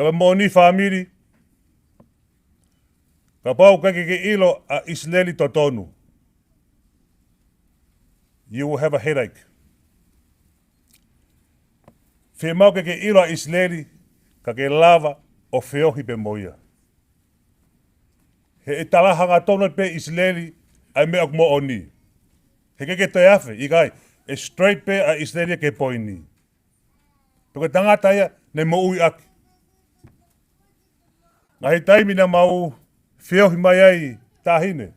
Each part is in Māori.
Pega moni family. Ka pau kake ke ilo a Isileli totonu. You will have a headache. Fe mau ke ilo a Isileli ka ke lava o feohi pe moia. He e talahanga tonu pe Isileli ai mea mo oni. He ke te afe, i kai, e straight pe a Isileli ke poini. Peke tangata ia, ne mo ui aki. Ngahi taimi na mau feohi mai ai tahine.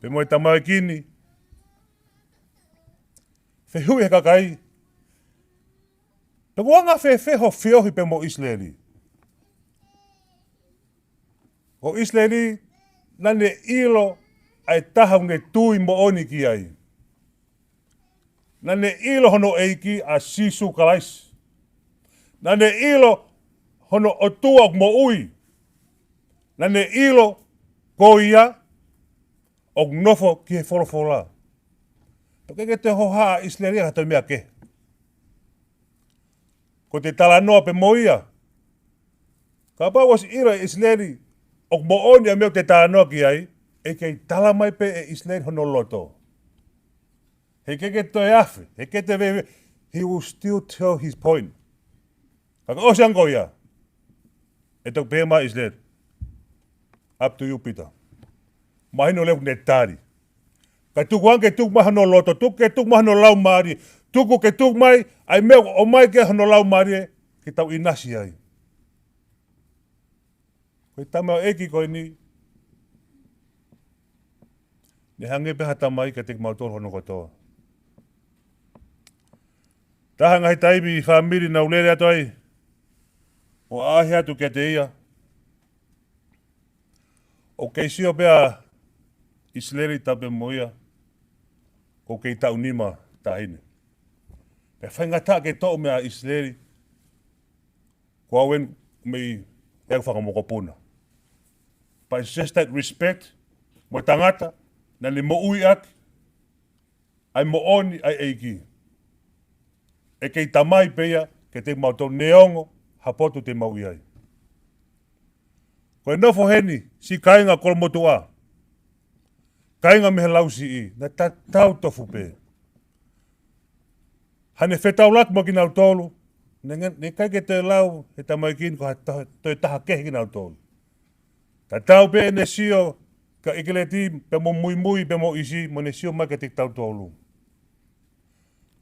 Pe mo e tamau e kini. Fe hui he kakai. Pe wanga fe ho feohi pe mo Isileli. Ho Isileli nane ilo ai taha nge tui mo oni ki ai. Nane ilo hono eiki a sisu kalais. Nane ilo hono otua mo ui. Nane ilo koia o nofo ki he folofola. Toke te hoha a Isileli hata mea ke. Ko te tala noa pe moia. Ka pa was ilo Isileli o mo oni a meo te tala noa ki ai. E kei tala mai pe e Isileli hono loto. He keke toi afe, he kete vewe, he will still tell his point. Kaka osiango ia. E tok pēma Isileli. Up to you, Peter. Mahino leu ne tari. Ka tuku anke tuku maha no loto, tuku ke tuku maha no lau maari, tuku ke tuku mai, ai meo o mai ke no lau maari, ki tau inasi ai. Koe tamau eki koe ni, ne hange peha tamai ka te mautoro hono kotoa. Taha ngai taimi i whamiri na ulere atu ai, o ahi atu ke te ia. O kei sio pea Isileli tape moia, ko kei tau nima tahine. Pe whaingata ke tō mea Isileli, ko awen mei egu whakamokopuna. But it's just that respect, mo tangata, na le mo ui aki, ai mo oni ai eiki. E kei tamai peia, ke te mautou neongo, hapotu te mau iai. Koe nofo heni, si kainga kolomotua. Kainga mehe lausi i, na tau tofu pe. Hane whetau lak mo ki nau tolu, ne kai ke te lau, he tamai kin, ko toi taha kehi ki nau tolu. Ta tau pe ne sio, ka ikeleti, pe mo mui, pe mo isi, mo ne sio mai ke te tau tolu.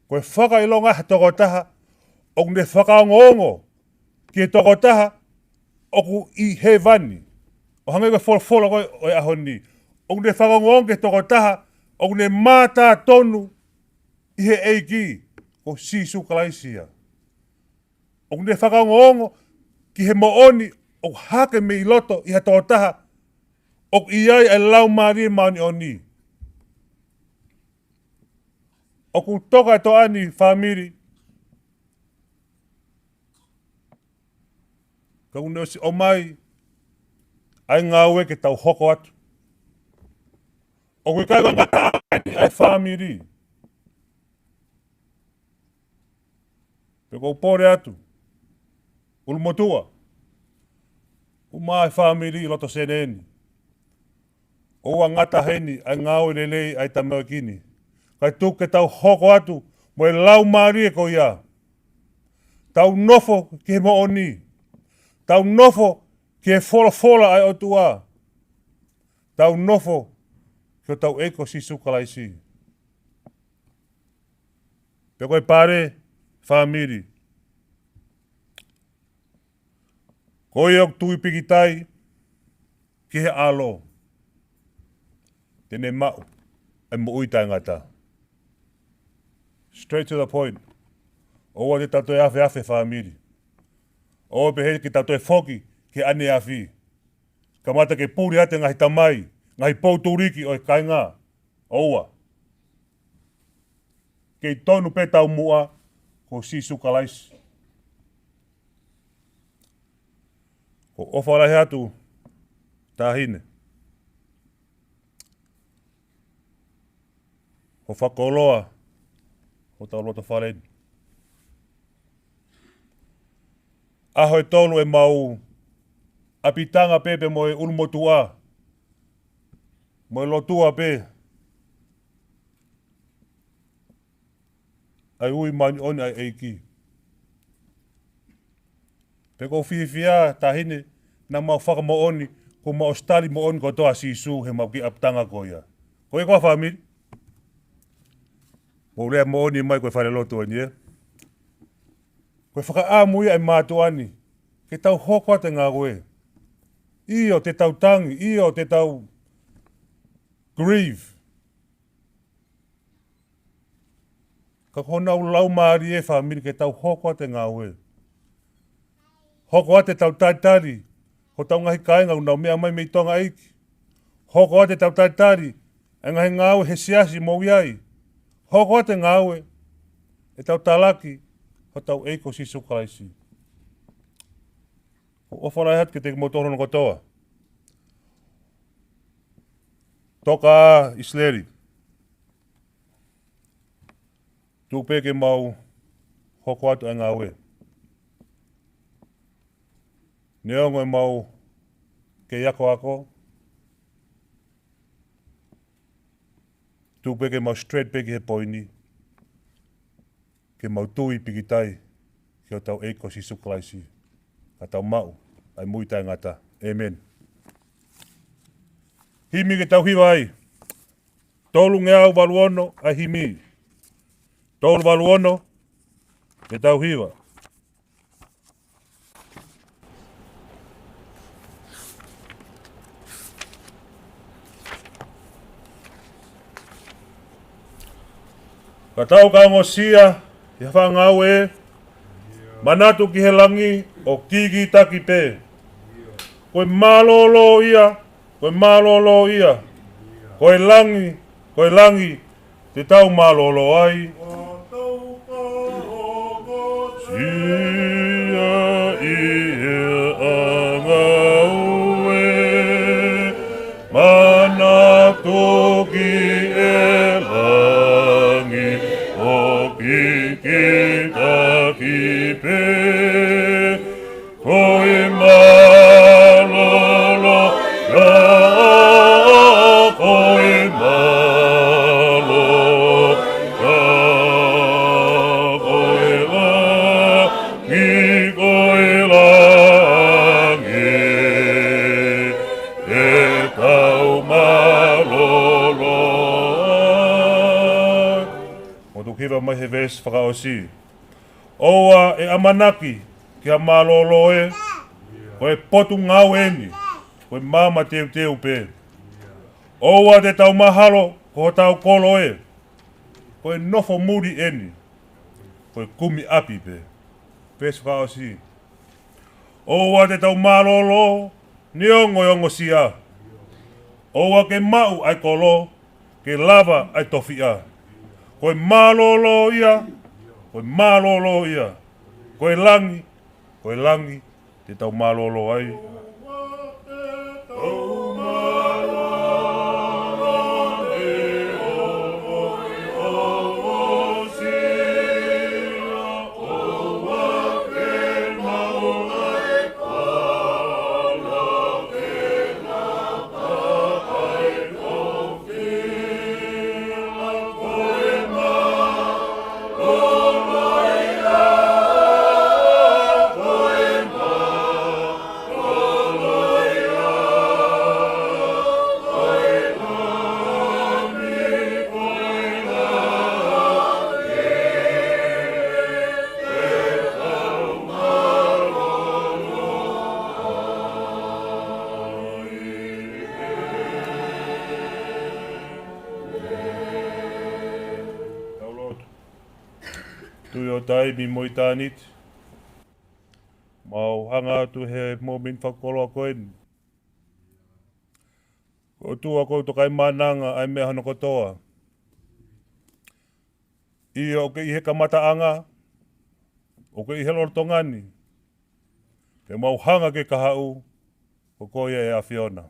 Koe whaka ilonga ha toko taha, o ne whakaongo, ki e toko taha, o ku i he vani. O hangai koe whola koe o e ahoni. O ne whakaongo ke toko taha, o ne mata tonu, i he eiki, ko sisu kalaisia. O ne whakaongo, ki he mooni, o hake me i loto, i ha toko taha, o i ai e lau maari maani o ni. O ku toka e to ani whamiri. Ka une o mai, ai ngā ue ke tau hoko atu. O kui kai ngata ai whamiri. Pe kou pore atu. Ulumotua. Umai whamiri loto seneni. Oua ngata heni ai ngā ue lelei ai tamau kini. Kai tuk ke tau hoko atu, mo e lau maari e ko ia. Tau nofo ki he mo oni. Tau nofo ki he fola ai o tua. Tau nofo ki o tau eko si sukalaisi. Pe koe pare, whamiri. Koe ok tui pikitai, ki he alo. Tene mau, e mo uitai ngata. Straight to the point. Oua te tatoe afe whamiri. Oua pe he ki tatoe foki ki ane afi. Kamata ke puri ate ngahi tamai, ngahi pouturiki o e kainga. Oua. Kei tonu pe tau mua ko si sukalais. Ko ofarahe atu tahine. Ko whakoloa o tau loto whareni. Aho e tolu e mau apitanga pepe mo e ulmotua. Mo e lotua pe. Ai ui mani oni ai eiki. Peko whiwhia tahine na mau whaka mo oni ko mau stari mo oni ko toa sisu he mau ki apitanga ko ia. Ko e koa whamiri? Mo rea mo oni mai koe whare lotu ani e. Koe whaka āmui ai mātu ani. Ke tau hoko te ngā koe. Io te tau tangi, io te tau grieve. Ka kona u lau maari e whamiri ke tau hoko te ngā koe. Hoko ate tau taitari, ho tau ngahi kainga unau mea mai mei tonga eiki. Hoko ate tau taitari, e ngahi ngāwe he siasi mou iai. Hoko ate ngāwe, e tau talaki, ho tau eiko si sukalaisi. Ko ofara hat ke te motorono kotoa. Toka Isileli. Tupe ke mau hoko atu e ngāwe. Neongo e mau ke yako ako. Tupe ke mau straight peki he poini. Ke mau tui piki tai. Ke o tau eiko si sukalaisi. Ka tau mau. Ai muitai ngata. Amen. Himi ke tau hiwa ai. Tolu ngeau waluono ai himi. Tolu waluono ke tau hiwa. Ka tau ka ngosia, he whangau e, manatu ki he langi o kiki taki pe. Koe malolo ia, koe malolo ia. Koe langi, te tau malolo ai. Sia i e angau e, manatu ki e mai he ves whakaosi. Oua e amanaki ki a malolo e, ko e potu ngau eni, ko e mama teu pe. Oua te tau mahalo, ko tau kolo e, ko e nofo muri eni, ko e kumi api pe. Ves whakaosi. Oua te tau malolo, niongo sia. Oua ke mau ai kolo, ke lava ai tofia. Koe malolo ia, koe langi, te tau malolo ai. Tai mi moitanit. Mau hanga tu he momin whakolo koen. Ko tua ko to kai mananga ai me hano kotoa. I o ke ihe kamata anga. O ke ihe lortongani. Ke mau hanga ke kahau. Ko koia e a Fiona.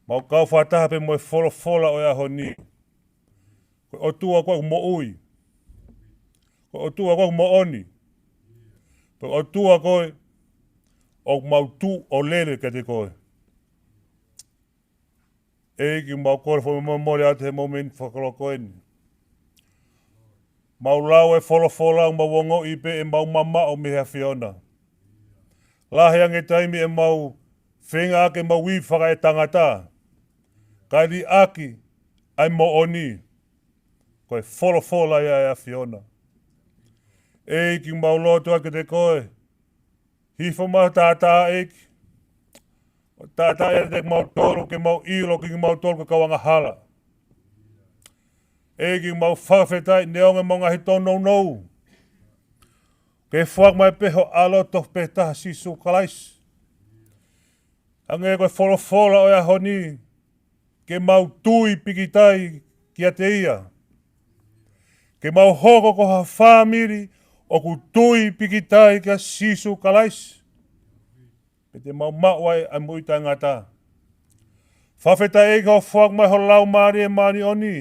Mau kau whataha pe moe fola o e ahoni. Ko o tua ko mo ui. Ko o tua ko mo oni. Pe o tua koe, o mau tu o lele ke te koe. E ki mau kore fo me mori ate he moment whakalo koe ni. Mau lau e wholofola mau wongo ipe e mau mama o mehea whiona. Lahe ange taimi e mau whenga ake mau wi whaka e tangata. Kairi aki ai mo oni. Koe wholofola ia e whiona. E ki mau lotu ake te koe. Hifo mau tātā eki. O tātā e te mau toro ke mau ilo ki mau toro ka kawanga hala. E ki mau whawhetai neonga mo ngahi tono nou. Ke whak mai peho alo toh petaha sisu kalais. Ange koe wholofola o ia honi. Ke mau tui pikitai ki a te ia. Ke mau hoko ko ha whamiri o ku tui pikitai ki a sisu kalais. Pe te mau mauai ai muita ngata. Whawhetai e ka o whak mai ho lau maari e maani oni.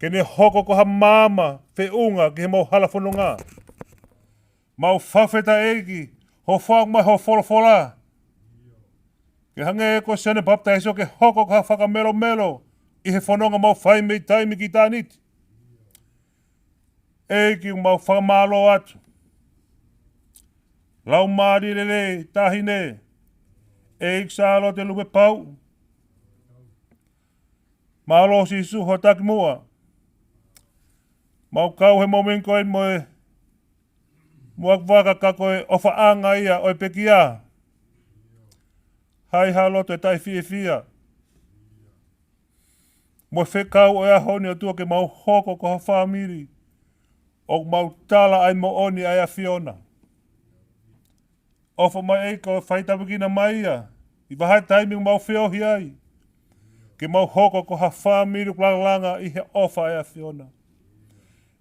Ke ne hoko ko ha mama whiunga ki he mau halafononga. Mau whawheta eki, ho whak mai ho wholofola. Ke hange e ko sene baptaiso ke hoko ko ha whakamelo melo i he whanonga mau whai mei taimi ki tāniti. Eki mau whakamalo atu. Lau maari lele tahine. Eik Sālote Lupepau'u. Malo sisu ho taki mua. Mau kau he momen koe moe muak waka ka koe ofa anga ia oi pekia. Hai halote tai fia. Mo whekau o ea honi o tua ke mau hoko ko ha whamiri. O mau tala ai mo oni ai a whiona. Ofa mai eiko whaitawikina mai ia. I wahai taimi mau whiohi ai. Ke mau hoko ko ha whamiri kulalanga i he ofa ai a whiona.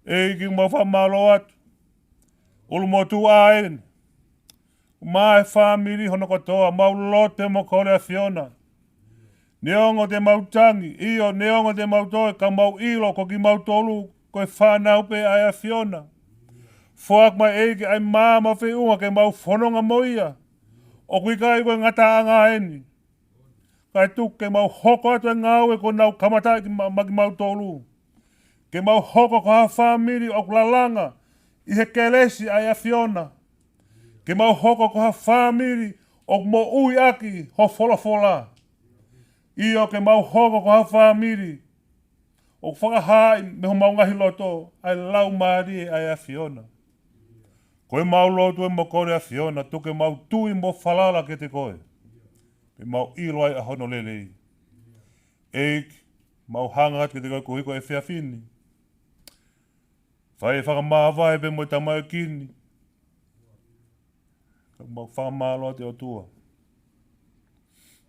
E ki mau whamalo atu. Ulu mo tu aen. Mai whamiri hono kotoa. Mau lote mo kore a whiona. Neongo te mau tangi. Io neongo te mau toe. Ka mau ilo ko ki mau tolu. Koe whanau pe ai a whiona. Fuak mai eiki ai mama whiunga ke mau whanonga moia. O kui kai koe ngata anga eni. Kai tuk ke mau hoko atu e ngau e ko nau kamata ki mau tolu. Ke mau hoko ko ha whamiri o kulalanga i he kelesi ai a whiona. Ke mau hoko ko ha whamiri o mo ui aki ho wholofola. Io ke mau hoko ko ha whamiri o whakahai me ho maungahi loto ai lau maari ai a whiona. Koe mau lotu e mo kore a whiona tuke mau tui mo whalala ke te koe. Pe mau ilo ai a hono lelei. Eik mau hangat ke te koe kuhiko e whiawhini. Whai e whakamāwai pe mo tamai kini. Ka mau whakamāloa te o tua.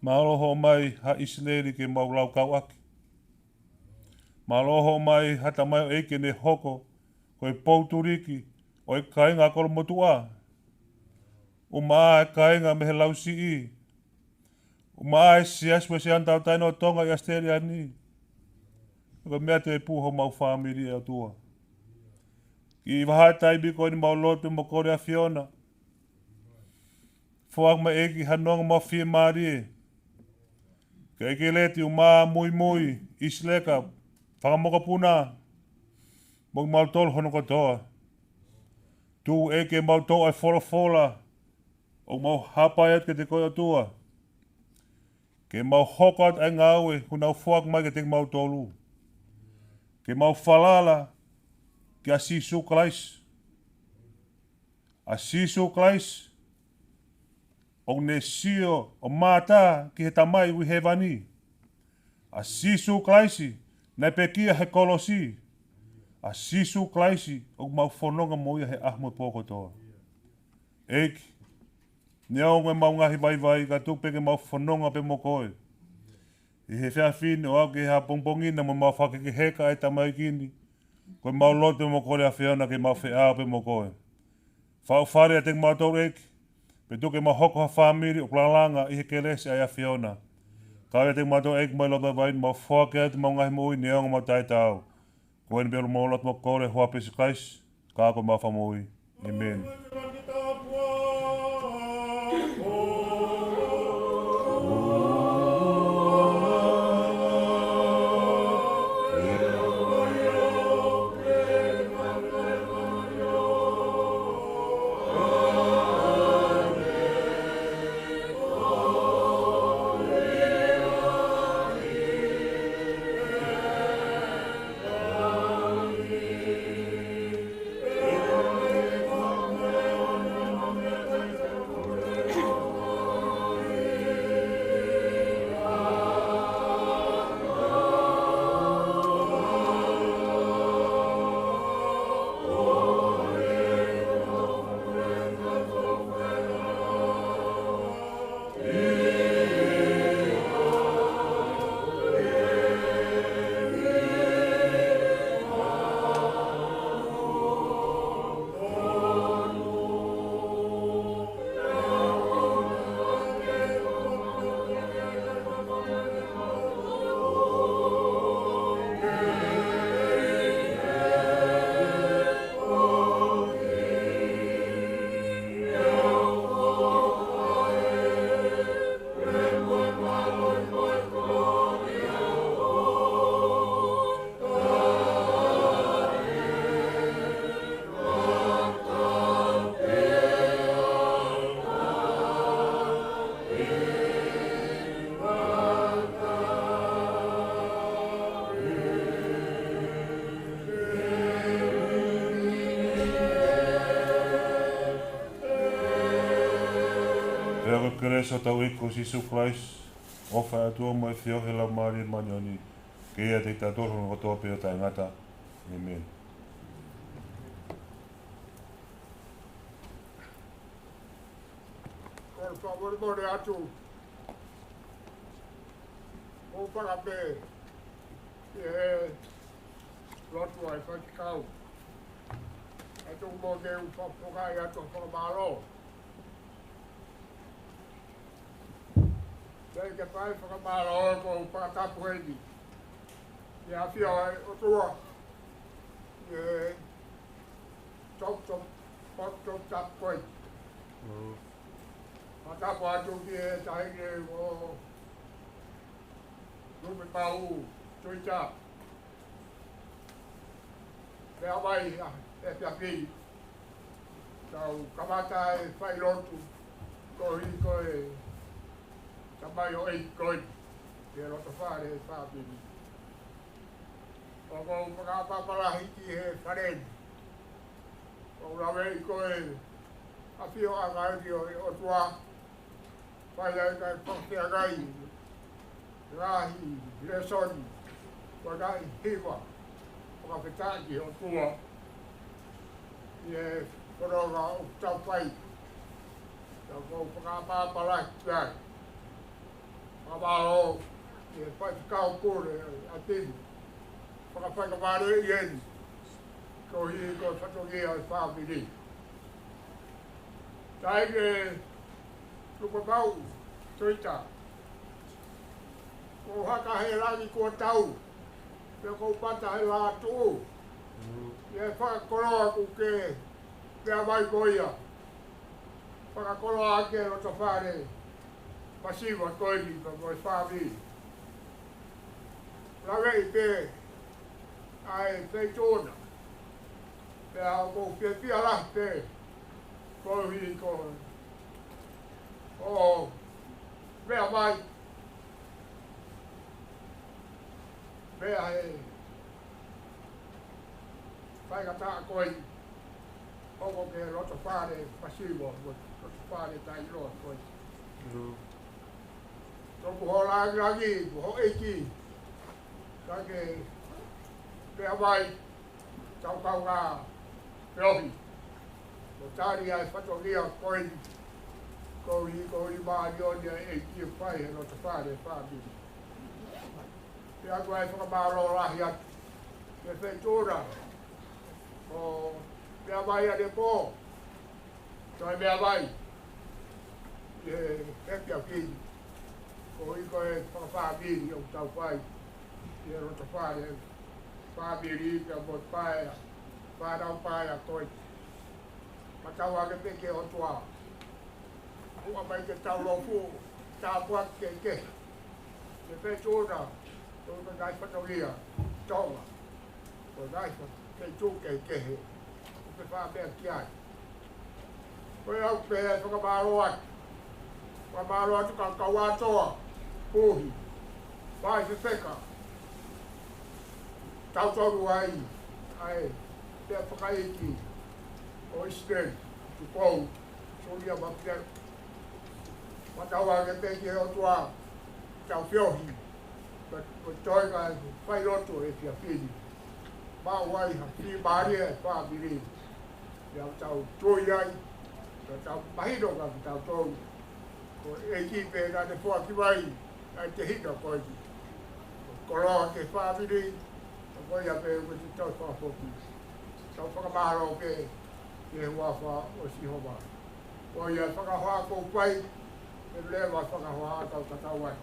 Māloho mai ha Isileli ke mau lau kau aki. Māloho mai ha tamai o eike ne hoko koe pouturiki o e kainga kolo motua. O maa e kainga me he lau si i. O maa e siaswe se antau taino tonga i asteria ni. Ka mea te puho mau whamiri e o tua. Ki wahai taibi koe ni mau lote mo kore a whiona. Fuak ma eki hanonga mau whie maari e. Ka eke leti o maa mui isleka whakamoka puna. Mok mau tol hono kotoa. Tu eke mau tol ai wholofola. O mau hapai at ke te koe o tua. Ke mau hokot ai ngawe hunau fuak mai ke te mau tolu. Ke mau falala ki a sisu klais. A sisu klais. O ne sio o mata ki he tamai ui he vani. A sisu klaisi na pekia he kolosi. A sisu klaisi o mau whanonga moia he ahmo poko toa. Eiki. Neo me mau ngahi vai ka tupe ke mau whanonga pe mo koe. I he whiawhine o au ke ha pongpongina mo mau whakeke heka e tamai kini. Koe mau lote mo kore a whiana ke mau whiao pe mo koe. Whao whare a te mau tau eki. Pe tuke mau hoko ha whamiri o kulalanga i he kelesi ai a whiona. Kawe te mau tau eki mai loto vain mau whake atu mau ngahi mo ui neonga mau taitau. Koe ni pelu mau loto mo kore hoa pesi kais. Kako mau whamui. Amen. Pea ko kereso tau iko Sisu Christ. Ofa atua mo e fiohe lau maari manioni. Kea te tātoro no toa peo tai ngata. Amen. Por favor, more atu. O para be. Lotu ai whakikau. Atu mo ke upapokai atu whakamaro. Dei ke pai whakamaro ko upatapueni. Ia whia ai o tua. Top tap koi. Matapu atu ki e tahine o Lupepau'u, Tuita. Pea mai e Fatafehi. Tau kamata e whai lotu. Ko hi ko e tamai o ei koi. E roto whare e Fatafehi. O ko whakapaparahi ki he wharen. O rawe i ko e awhio angai o tua. Whai ai kai whaktea gai. Rahi, lesoni, wagai hiwa, whakawhetaki o tua. Ie wharonga o tau whai. Tau kou whakapapalaki kai. Whamaro, ie whai whikau kore a tini. Whakawhakamare i eni. Ko hi ko whatogia o whawiri. Tai ke Lupepau'u, Tuita. Ko haka he rangi kua tau. Pea ko pata he la tuu. Ie whakakoroa ku ke pea mai koia. Whakakoroa ake o ta whare. Pasiwa koini pa koi whawi. Lawe i pe ai Fetu'upongipongi. Pea ko pia lah pe. Ko hi ko. O pea mai. Pea he whaikata koi hoko ke roto whare pasiwa roto whare tai roa koi toku ho rangi ho eiki kake pea mai tau kau ngā peohi o tāri ai whatogia koi kohi maari onia eiki whai he roto whare whāpiri. Pea koe ai whakamaro rahi atu. Me Fetu'upongipongi. O mea mai ane pō. Toi mea mai. E hepi a kini. Ko i koe whakawhāpiri o tau whai. I e roto whare. Whāpiri pia mo whae. Whārau whae a koe. Matau ake peke o tua. Ua mai ke tau lofu. Tā puak ke ke. Me Fetu'upongipongi. Tôi có gái phát đầu lìa, cho mà. Rồi gái phát cây chú kể kể. Tôi phá bè kia. Tôi học bè cho các bà loạt. Và bà loạt cho cả cầu á cho. Hô hì. Vai sẽ xe cả. Tao cho đủ ai. Ai. Bè phát cái gì. Ôi Isileli Tupou Sunia Mafile'o. Mà tao vào cái bè kia ở tòa. Tao phiêu hì. Toi ka whai roto e pia whini. Mā wai ha whini māria e whāpiri. Ia tau tui ai. Tau mahino ka ki tau tōu. Ko e ki pē nā te whua ki wai. Ai te hina koi ki. Koroa ke whāpiri. Koi a pē ko te tau whāpoki. Tau whakamāro ke. Ke hua wha o Sihoma. Koi a whakawha kou pai. E lewa whakawha tau tatau wai.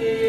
We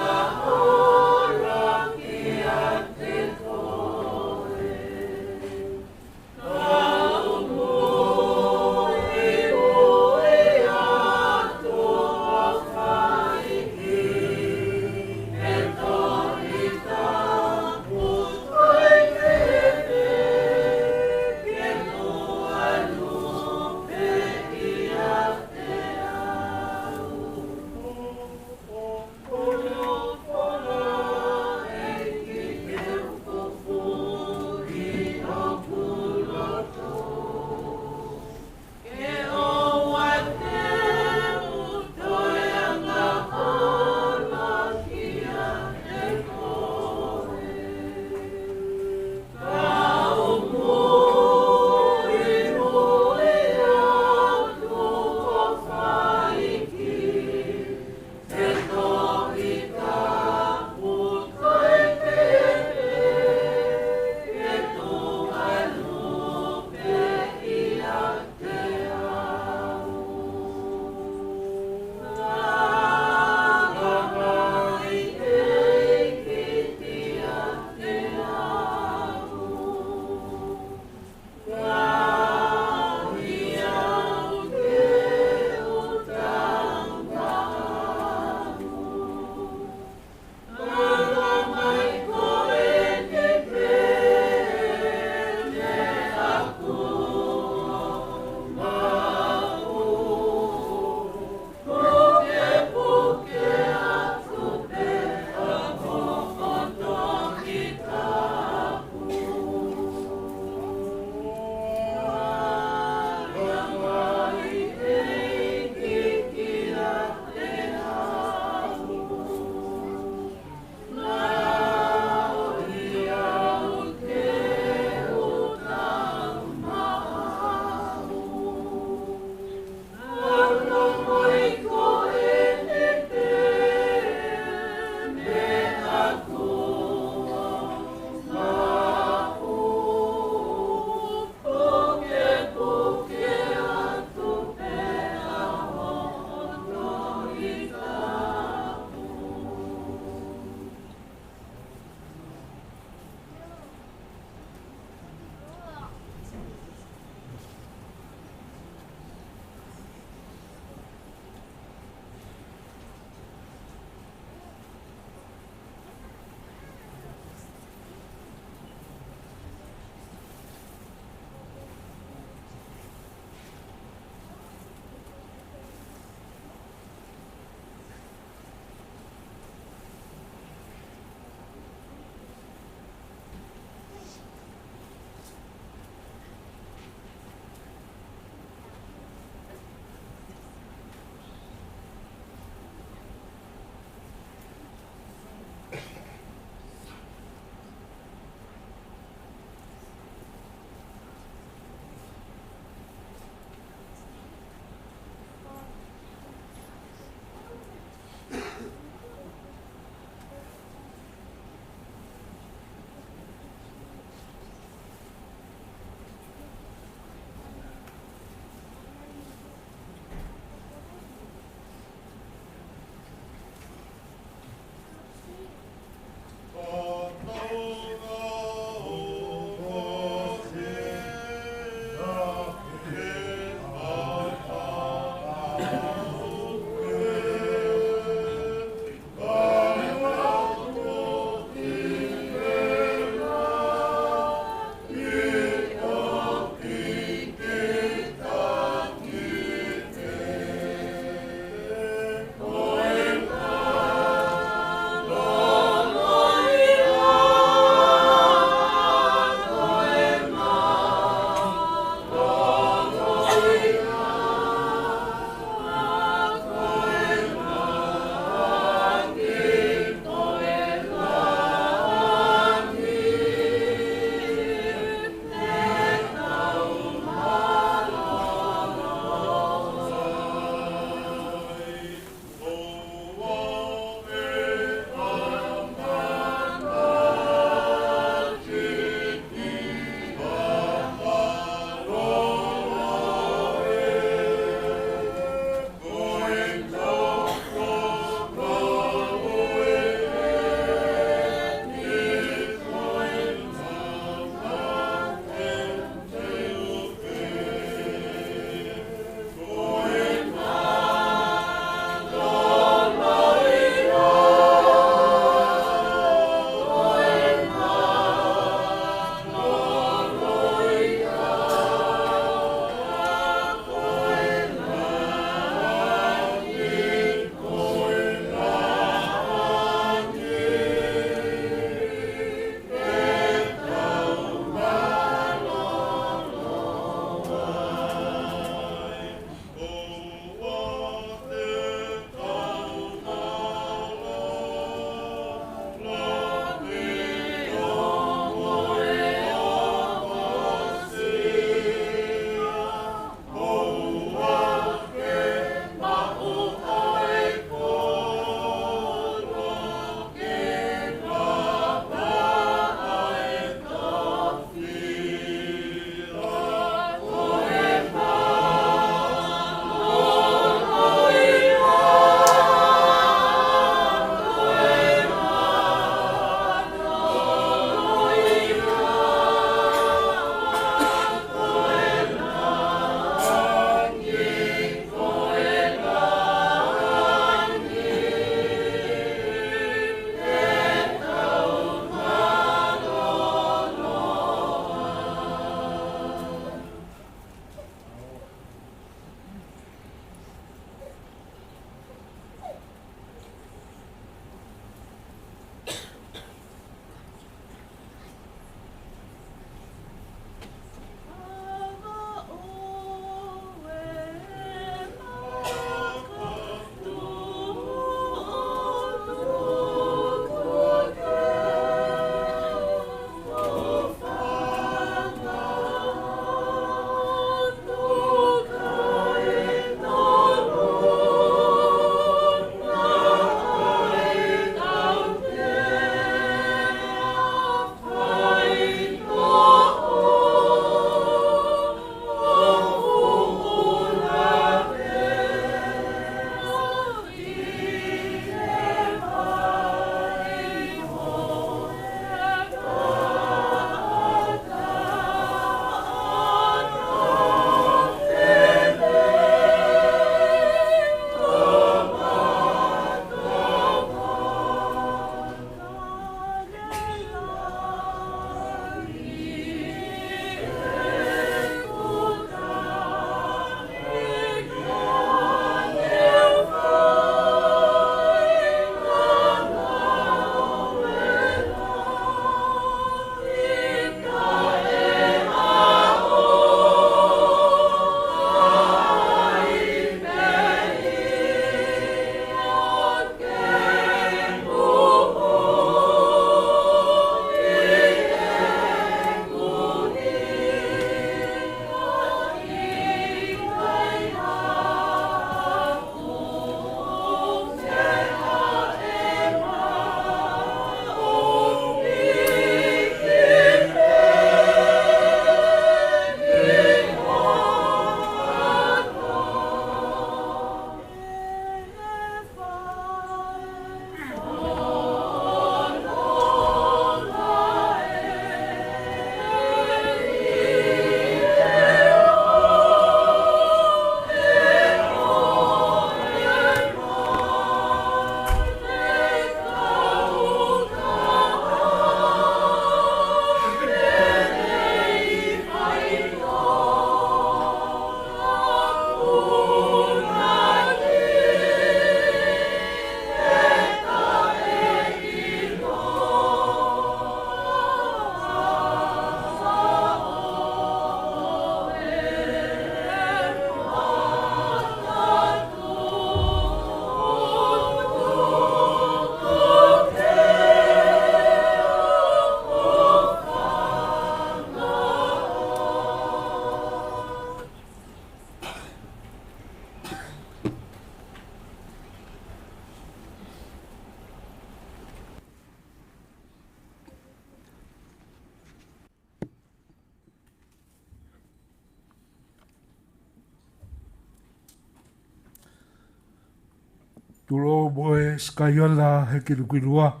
Tulo moe skaiola he kirukinua.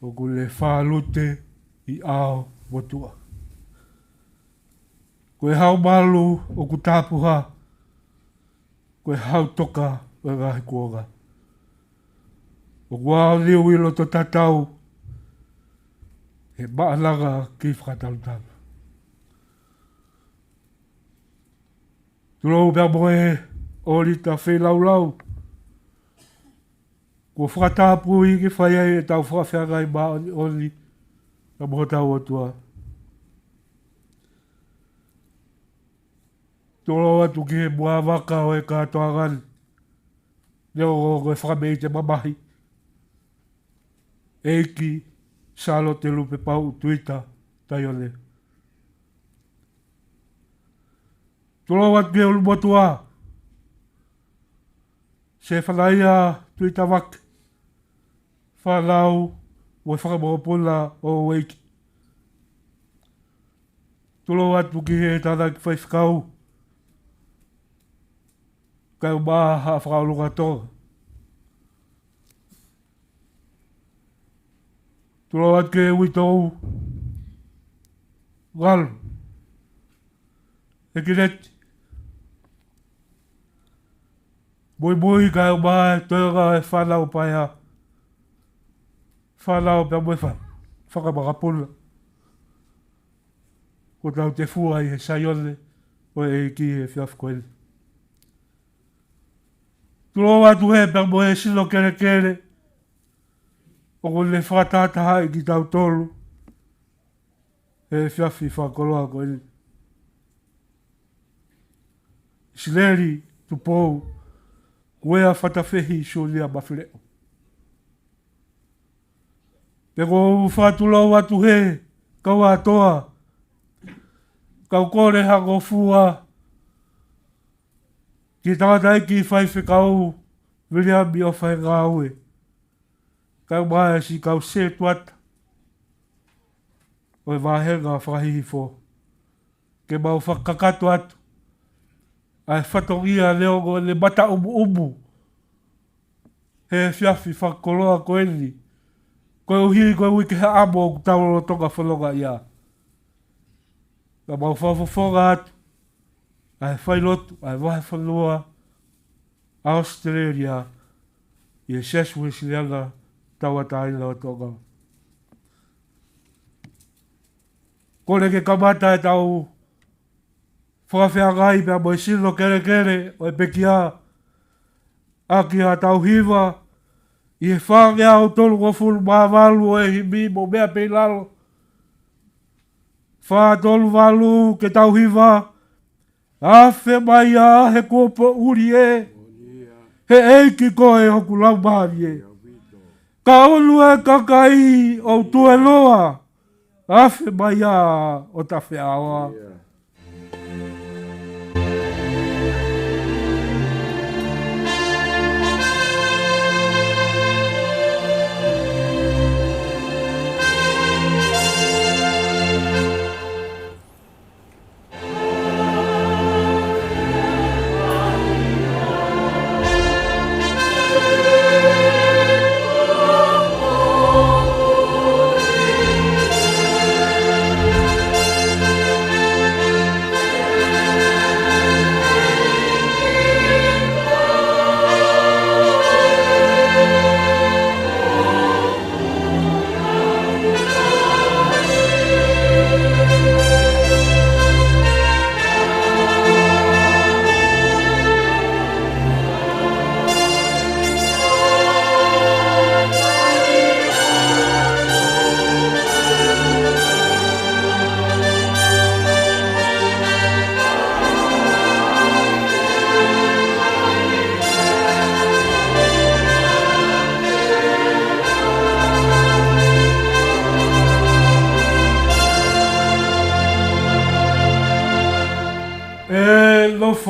O kule Sālote I ao motua. Koe hau malu o ku tāpuha. Koe hau toka o ngahi kuonga. O kua liu ilo to tatau. He maalaga ki whakatalutanga. Tulo pia moe o rita whelaulau. Ko whakatapu I ki whaiai e tau whakawhiangai maa oni. Ka moho tau atua. Tolo atu ki he mua waka o e katoa ngani. Leo koe whakamei te mamahi. Eiki, Sālote Lupepau'u, Tuita, Taione. Tolo atu ki he ulumotua. Se whanaia Tuita wak. Whanau, o e whakamopula o Eiki. Tolo atu ki he tāna ki whaifkau. Kai o maha whakaolunga tonga. Tulo at ke uitou. Galu. E kiret. Boi kai o maha toiga e whanau paia. Whanau pia moe whakamagapula. Ko tau te fua I he saione. O e ki he whiafkoele. Tulo atu he pia moe sino kere kere. O ko le whakatataha I ki tau tolu. He whiafi whakoloa ko ele. Isileli Tupou Kuea Fatafehi Sunia Mafile'o. Peko whatulau atu he. Kau atoa. Kau kore hako fua. Ki tātai ki whaiwhikau. Williami o whai ngāue. Kau mai si kau se tuata. O e wahenga whahihi fo. Ke mau whakakato atu. Ai whatongia leo ko le mata umu. He whiafi whakoloa ko eni. Koe uhi koe wiki he amo o kutauro tonga whalonga ia. Ka mau whafofonga atu. Ai whailotu, ai wahe whanua. Australia. I e seswe silianga. Taua taina o tonga. Kore ke kamata e tau whakawhiangai pia mo I sino kere kere o e pekia. Aki a tau hiwa. I he whangea o tolu ko fulu mawalu o e himi mo mea peilalo. Wha tolu walu ke tau hiwa. Awhe mai a he kōpa uri e. He eiki koe hoku lau mahari e. Ka olu e kakai o tue loa. Awhe mai a o ta whiawa.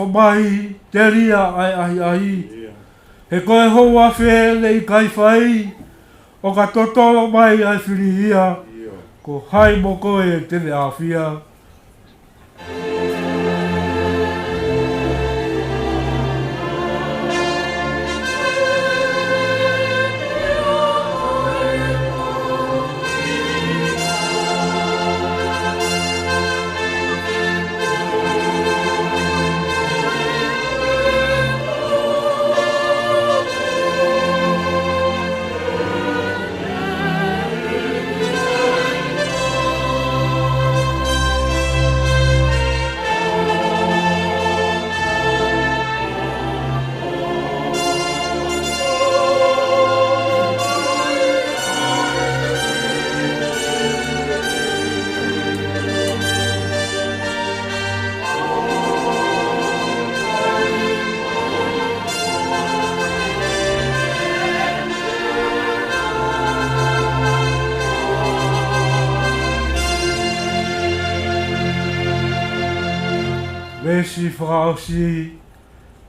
Mai te ria ai. He koe hoa whele I kai whai. O ka totoro mai ai whirihia. Ko hai mo koe tene awhia. esi whakaosi,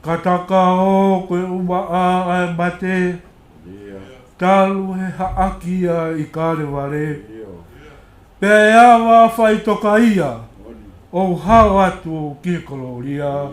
kataka o koe umaa ai mate, talu he haakia I kare ware. Pea iawa whai toka ia, o hao atu ki koloria.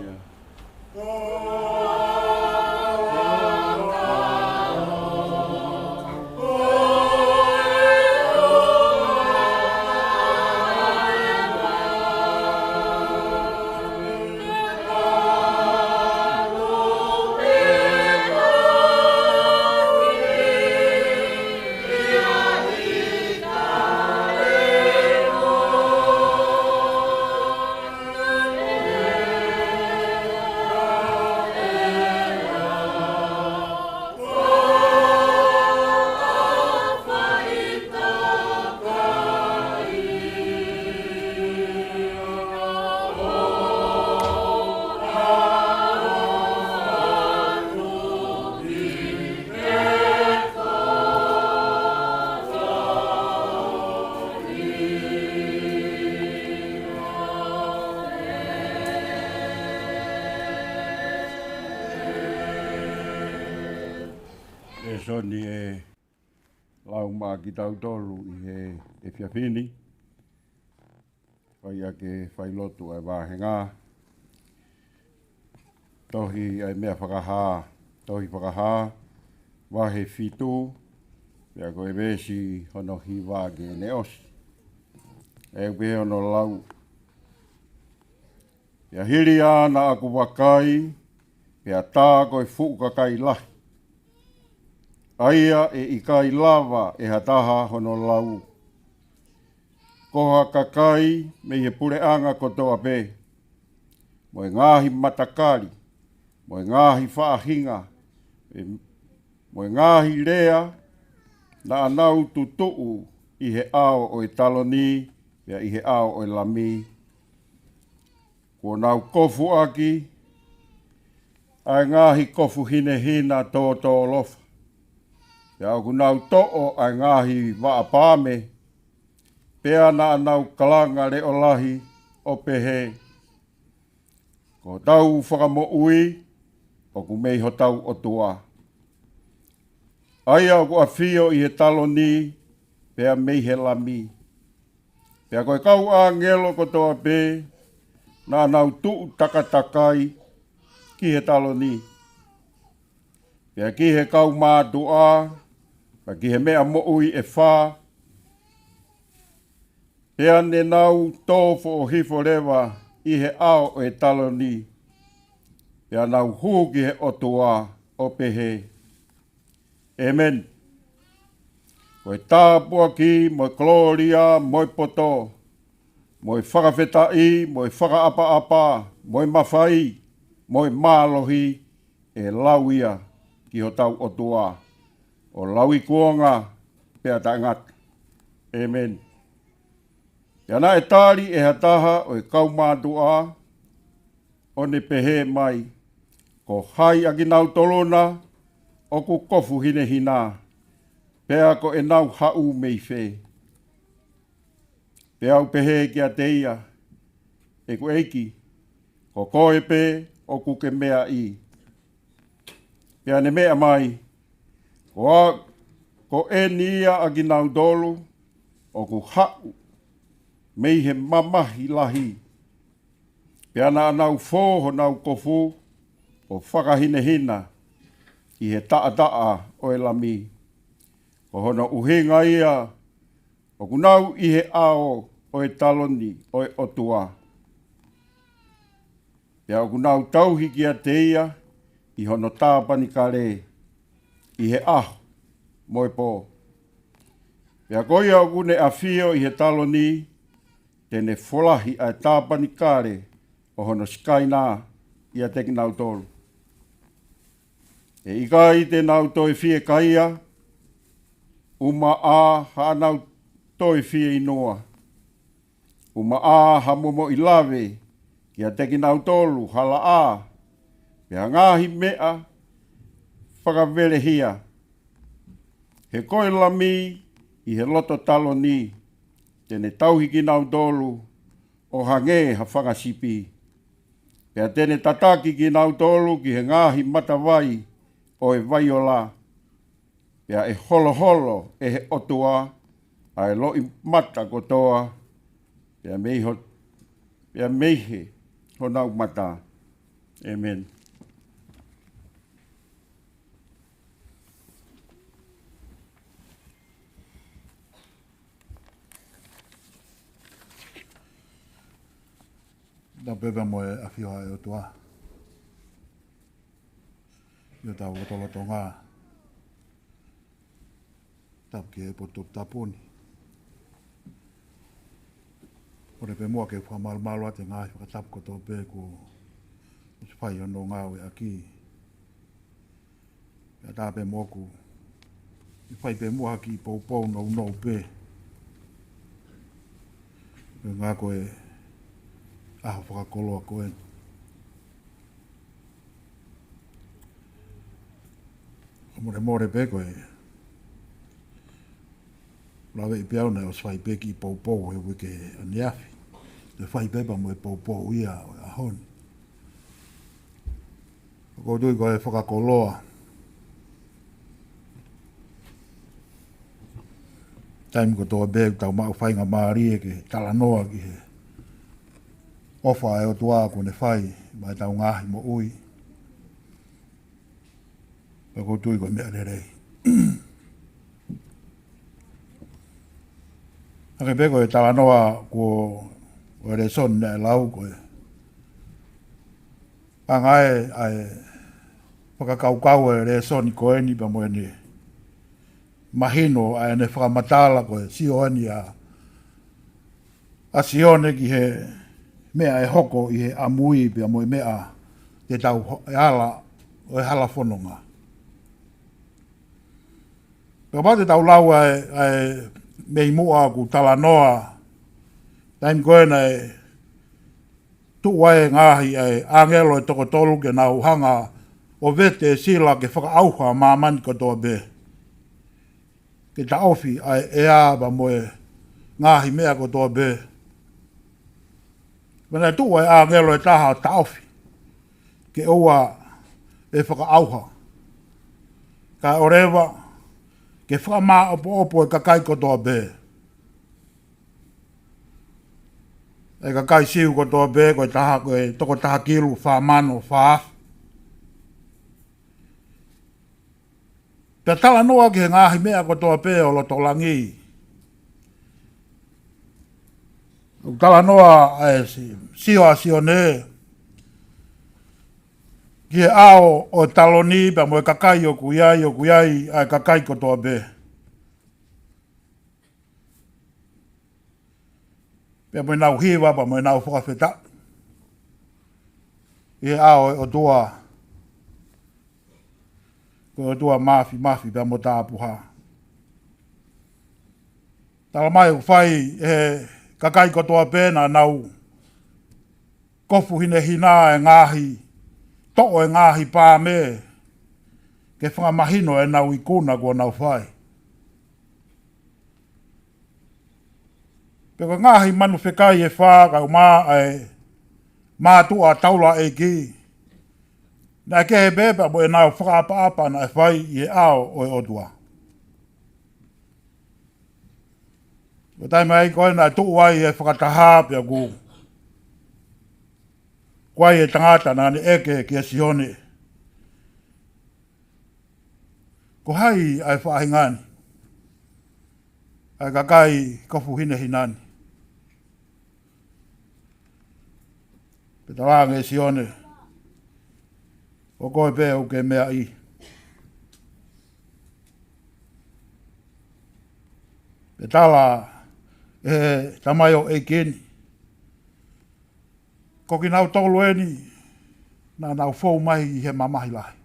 Soni lau maa ki tau tolu I whiawhini. Whai ake whailotu ai wāhenga. Tohi ai mea whakaha, tohi whakaha, wahe whitu, pia koe wēsi hono hi wāge neosi. E uke hono lau. Pia hiri ana aku wakai, pia tā koe whukakai lahi. Aia ikai lava hataha hono lau. Koha kakai me pureanga kotoa pe. Moe ngahi matakari, moe ngahi whaahinga, moe ngahi rea, na anau tutu'u I he ao o taloni, ia I he ao o lami. Ko nau kofu aki, ai ngahi kofu hine hina tō lofa. Ia ku nau to'o ai ngahi waapame, pea na nau kalanga reo lahi o pehe. Ko tau whakamo'ui, o ku meiho tau o tua. Aia ku awhio I he taloni, pea meihe lami. Pea koe kau a ngelo kotoa pe, na nau tuu takatakai ki he taloni. Pea ki he kau mātua, ki he mea mo'ui whā. Pea ne nau tōwho o hifo rewa I he ao o taloni. Pea nau hū ki he otua o pehe. Amen. Koe tāpua ki, moi gloria, moi poto, moi whakawhetai, moi whakaapa-apa, moi mawhai, moi mālohi, e lauia ki ho tau otua. O laui kuonga, pea taingat. Amen. Ia na tāri hataha o kaumātua, o ne pehe mai, ko hai aki nau tolona, o ku kofu hine hina, pea ko nau hau mei whē. Pea u pehe kia teia, e ku eiki, ko koe pe, o ku ke mea I. Pea ne mea mai, ko nia aki nau dolu, o ku hau, mei he mamahi lahi. Pea na nau fōho nau kofu, o whakahine hina, I he taa o e lami. Ko hono uhinga ia, o kunau I he ao o e taloni o e otua. Pea o kunau tauhi kia teia, I hono tāpani kare, I he aho, moe pō. Pea koia o kune a whio I he taloni, tene wholahi a tāpani kare, o hono skaina ia teki nau tolu. E ika I te nau toi whie kaia, uma a ha nau toi whie inoa. Uma a ha momo I lawe, kia teki nau tolu hala a, pea ngahi mea, whakawere hia. He koe lami I he loto taloni, tene tauhiki nau tolu, o hange ha whakasipi. Pea tene tataki ki nau tolu ki he ngahi matawai o e vai o la. Pea e holo holo e he otua a e loi mata kotoa. Pea meihe ho nau mata. Amen. Da bebe mo e awhioa e o tua. Io tau o tolo tō ngā. Tau ki e po tup tapuni. Ore pe mua ke whamalmalo ate ngā whakatapu ko tō pē ko whai anō ngā ue aki. Pea tā pe mua ku i whai pe mua ki pou pou nau nau pē. Ngā koe aho whakakoloa koe. More pe koe. Lawe i peau nei o swai pe ki pou pou he wike aniafi. Te whai pepa mo e pou pou ia o ahoni. Ko tui koe whakakoloa. Taimi ko toa bēg tau mau whainga maari e ke talanoa ki he. Ofa e o tua ko ne whai, mai tau ngahi mo ui. Ko tui ko mea rerei. Ake peko e talanoa ko re son ne lau ko e. Angae ai whakakaukau e re son ko eni pa mo ene. Mahino ai ne whakamatala ko e sio eni a sione ki he mea e hoko i he amui pia mo e mea te tau e ala o e hala whanonga. Pea pate tau lau ai mei mua ku talanoa taim koe nei tuwae ngahi ai angelo e toko tolu ke nau hanga o vete e sila ke whakaauha mamani kotoa be. Ke ta ofi ai ea ba mo e ngahi mea kotoa be. Mana tu ai angelo e taha taofi. Ke oua e whakaauha. Ka orewa, ke whakama opo e kakai kotoa be. E kakai siu kotoa be, koe taha koe toko taha kilu whamano whaafu. Pea tala noa ki he ngahi mea kotoa be o loto langi. Tala noa ai sio ne. Ki he ao o taloni pa mo e kakai o kuiai ai kakai kotoa be. Pea mo e nau hiwa pa mo e nau whakawheta. Ki he ao o tua. Ko o tua mafi pa mo tāpuha. Tala mai o whai kakai kotoa pēna nau kofu hine hina e ngahi, to'o e ngahi pāme, ke whakamahino e nau ikuna kua nau whai. Peko ngahi manu whekai e whā kau mātua taula e ki. Nā ke he bēpa mo e nau whakaapa na e whai i e ao o e otua. O tai mai koe nā tuu ai e whakataha pia ku. Koe e tangata nā ne eke ki e sione. Ko hai ai whaahingani. Ai kakai kofu hine hinani. Peta wānge sione. O koe pē o ke mea i. Petala tamai o e keni. Ko ki nau tolu eni, nā nau fōu mai i he mamahi lahi.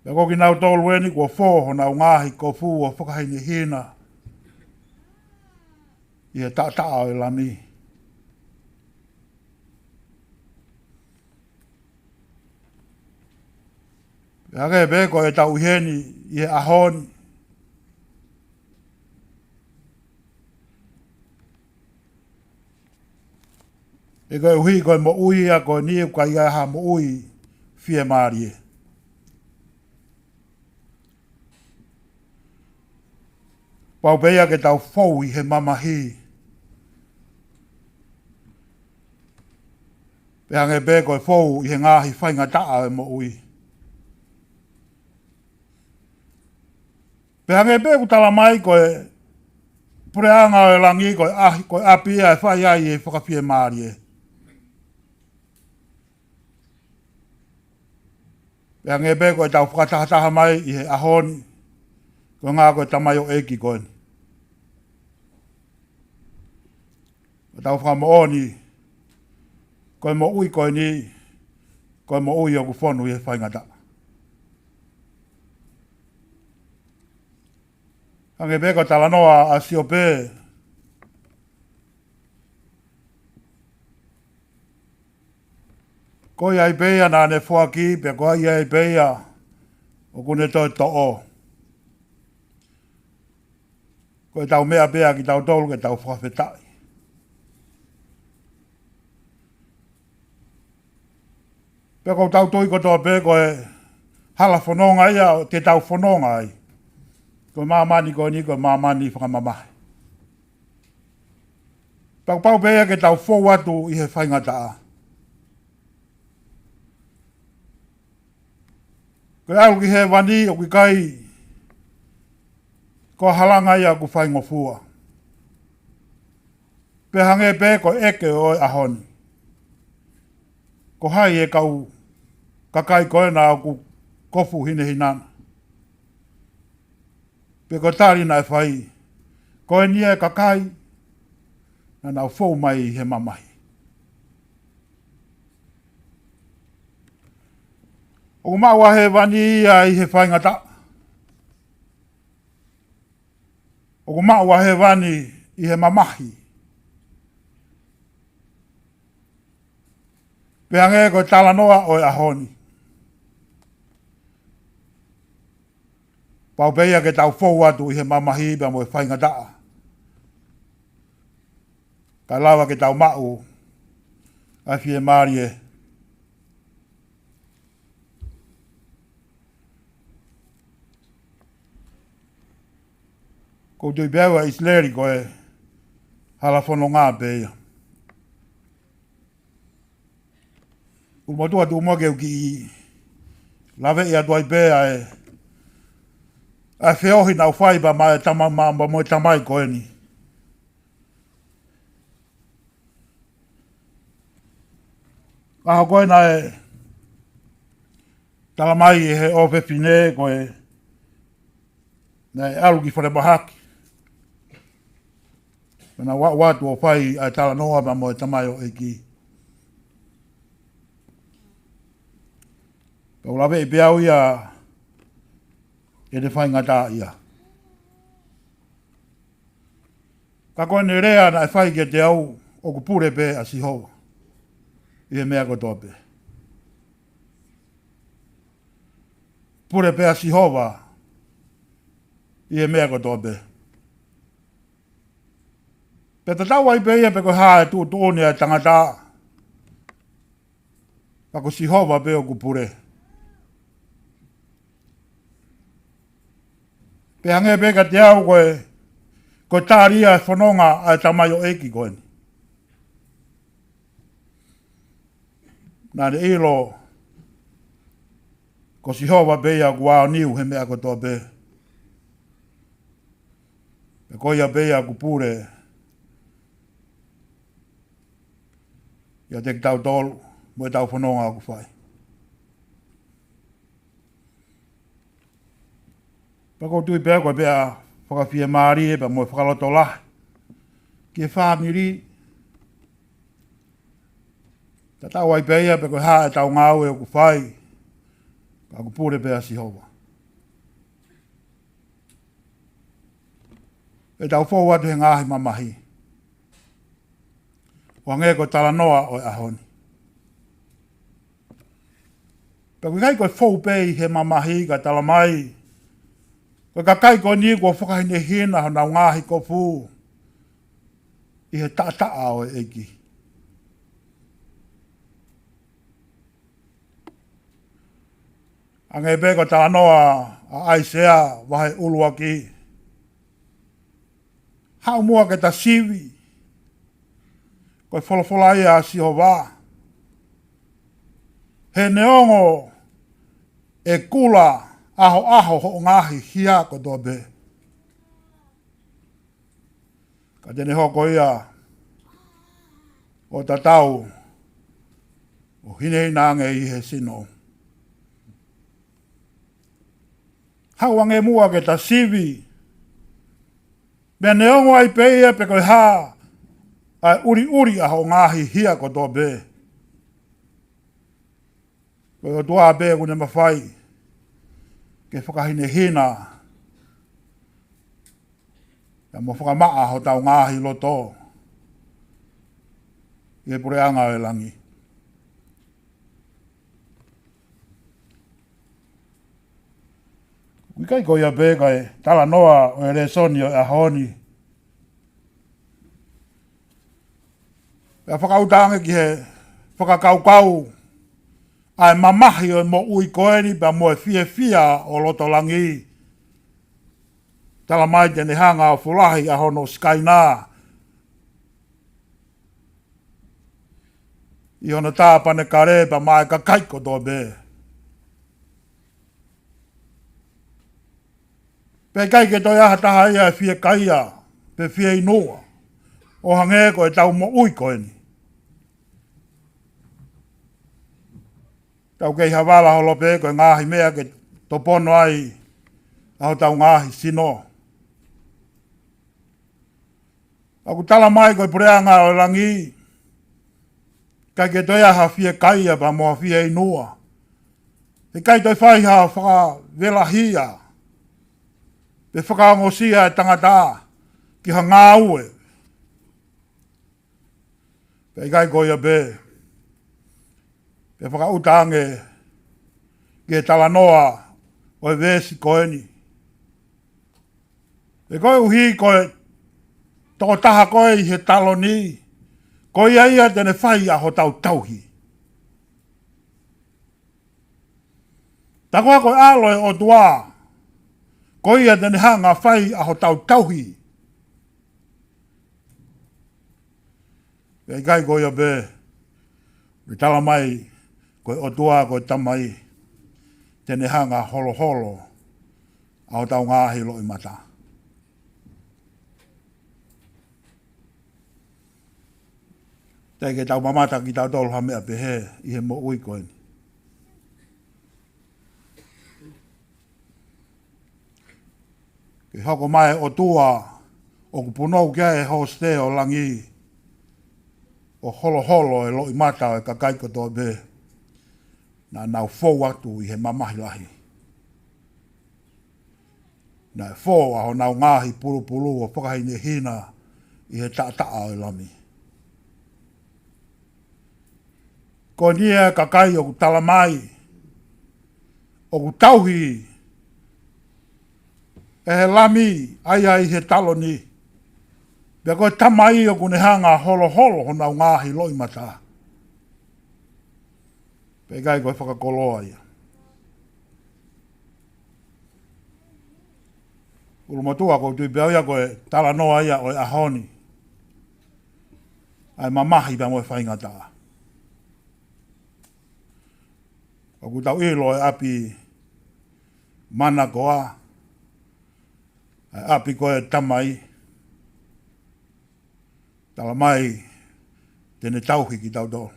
Pea ko ki nau tolu eni, kua fōho nau ngahi ko fū o whakahini hina. I he tātaa o e lami. Pea ke peko e tau heni i he ahoni. E koe uhi koe mo ui a koe ni ka ia ha mo ui fie maari e. Pau pea ke tau fau I he mamahi. Pe hange pe koe fau I he ngahi whainga taa e mo ui. Pe hange pe ku tala mai koe Purea ngā e langi koe api e whai ai e whakawhie maari e. Pe hange pe koe tau whakatahataha mai I he ahoni. Koe ngā koe tamai o eki koe ni. Koe tau whakamooni. Koe mo ui koe ni. Koe mo ui o ku whonu I he whaingata. Hange pe koe tala noa a sio pe. Koe ai pea nā ne whuaki, pe koe ai pea o kune toi to'o. Koe tau mea pea ki tau tolu ke tau whawhetai. Pe koe tau tui kotoa pe koe hala whanonga ia o te tau whanonga ai. Koe mamani koe ni koe mamani whakamamahi. Pau pau pea ke tau whou atu I he whaingataa. Koe au ki he wani o ki kai ko halanga ia ku whaingofua. Pe hange pe ko eke o ahoni. Ko hai e kau kakai koe nā ku kofu hine hinana. Pe ko tari nai whai. Koe nia e kakai na nau whou mai he mamahi. O maua he wani ia I he whaingata. O maua he wani I he mamahi. Pe hange koe tala noa o ahoni. Pau peia ke tau whou atu I he mamahi pa mo e whaingata. Ka lawa ke tau mau a fie maari e. Ko tui bewa Isileli koe hala whono ngā peia. Umotua tu umokeu ki lawe I atuai pea e a whiohi nau whaiba ma e tamamamba mo e tamai koe ni. Aho koe na e talamai E he ope pine koe na e alu ki whare mahaki. Pena watu o whai a tala noa ma mo e tamai o eki. Pau lawe I peau ia e te whaingata ia. Ka koe ne rea na e whai ke te au o ku pure pe a sihoa. I he mea kotoa pe. Pure pe a sihoa. I he mea kotoa pe. Pe ta tau ai pe ia pe koe hae tu tōne a tangata. Ka ko sihoa pe o ku pure. Pe hange pe ka te au koe tāria whanonga a tamai o eki koe ni. Nā ne ilo ko sihoa pe ia ku wao niu he mea kotoa pe. Pe ko ia pe ia ku pure. Ia te tau tolu mo e tau whanonga ku whai. Pako tui pēr koe pēr whakawhia maari e pa mo e whakaloto lahi. Ki e whāmiri. Ta tau ai pēia pe koe haa e tau ngāu e o ku whai. Ka ku pūre pēr sihoa. E tau whau atu he ngāhi mamahi. Wangē koe tala noa o e ahoni. Pe koe kai koe whau pēi he mamahi ka tala mai. Koe ka kai koe ni koe whakahine hina hana ngāhi ko pū. I he taa o e eki. Ange beko ta noa a aisea wahe ulua ki. Hau mua ke ta siwi. Koe wholofola ia si ho wā. He neongo e kula aho ho ngahi hia ko tō be. Ka tene hoko ia o ta tau o hine nange i he sino. Hau ange mua ke ta siwi. Mea neongo ai peia pe koe ha ai uri aho ngahi hia ko tō be. Koe o tua be kune mawhai. Ke whakahine hina. Ia mo whakamaa ho tau ngahi loto. Ie Purea anga e langi. Wikai ko ia be kai tala noa o e re soni o e ahoni. Ia whakautange ki he whakakaukau. Ai mamahi o mo ui koeni pa mo e fia o loto langi. Tala mai tene hanga o fulahi a hono skaina. I hono tāpane kare pa mai ka kaiko tō be. Pe kai ke toi aha taha ia e fia kaia, pe fia inua. O hange ko e tau mo ui koeni. Tau kei hawala holo pe ko e ngahi mea ke topono ai au tau ngahi sino. Aku tala mai ko e Purea ngā o langi. Kai ke toi aha fia kaia pa moa fia inua. E kai toi whai ha whaka vela hia. Pe whakaangosia e tangata ki ha ngā ue. Pe kai ko ia be. Pe whakautange ke tala noa o e vesi koeni. Pe koe uhi koe toko taha koe i he talo ni. Koe ia tene whai a ho tau tauhi. Takoa koe aloe o tua. Koe ia tene hanga whai a ho tau tauhi. Pe kai koe ia be. Me tala mai koe o tua koe tamai. Tene hanga holo. A ho tau ngāhi lo i mata. Tei ke tau mamata ki tau tolu hamea pe he i he mo ui koeni. Ke hoko mai o tua o kupunou kia e hoste o langi o holo e lo i mata o e kakaiko tō be na nau fōu atu i he mamahi lahi. Na e fōu aho nau ngahi puru o whakahine hina i he taa o lami. Ko nia kakai o ku talamai, o ku tauhi, e he lami ai he talo ni. Pea koe tamai o ku ne hanga holo ho nau ngahi loi mata. Pea kai koe whakakoloa ia. Urumatua ko tui pea ia koe tala noa ia o e ahoni. Ai mamahi pea moe whaingataa. O ku tau ilo e api mana koa, api koe tamai, tala mai tene tauhi ki tau tō.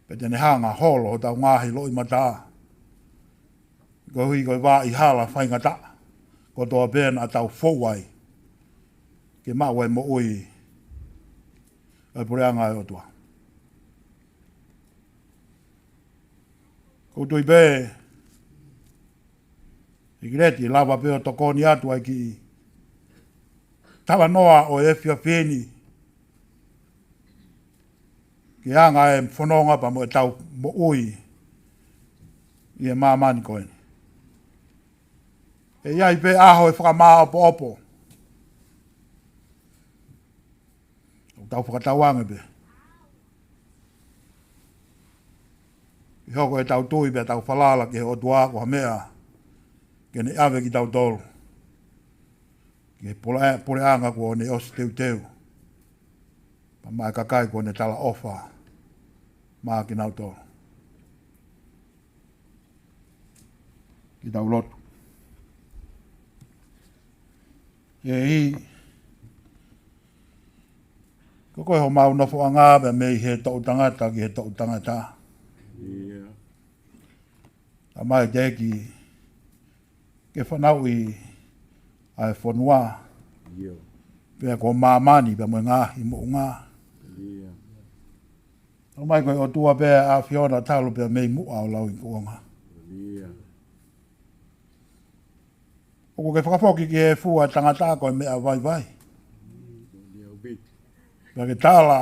Pe tene hanga holo o tau ngahi lo i mata. Ko hui koe wā i hala whaingata, ko toa pēna a tau fōwai, ke mawe mo ui, ai Purea ngai o tua. Kutui be, i kireti lava pe o tokoni atu ai ki tala noa o e fia pēni. Ki anga e whanonga pa mo e tau mo ui i e māmani koeni. E iai pe aho e whakamaa opo. O tau whakatauanga pe. I hoko e tau tui pe tau whalala ke o tua ko hamea. Ke ne awe ki tau tolu. Ke Pureanga ko ne osi teu teu. Pa mai kakai ko ne tala ofa. Maa ki nau tolu. Ki tau lotu. E i. Ko ho mau no fo anga be me he to tangata ki he to tangata. Ia. A mai deki ke whanau i ai whanua. Ia. Pea ko mamani pe mo ngahi mo ngā. Ia. O mai koe o tua pea a Fiona talo pea mei mu au lau i kuonga. Ia. O ko ke whakafoki ki he fua tangata koe mea vai vai. Ia ubit. Pea ke tala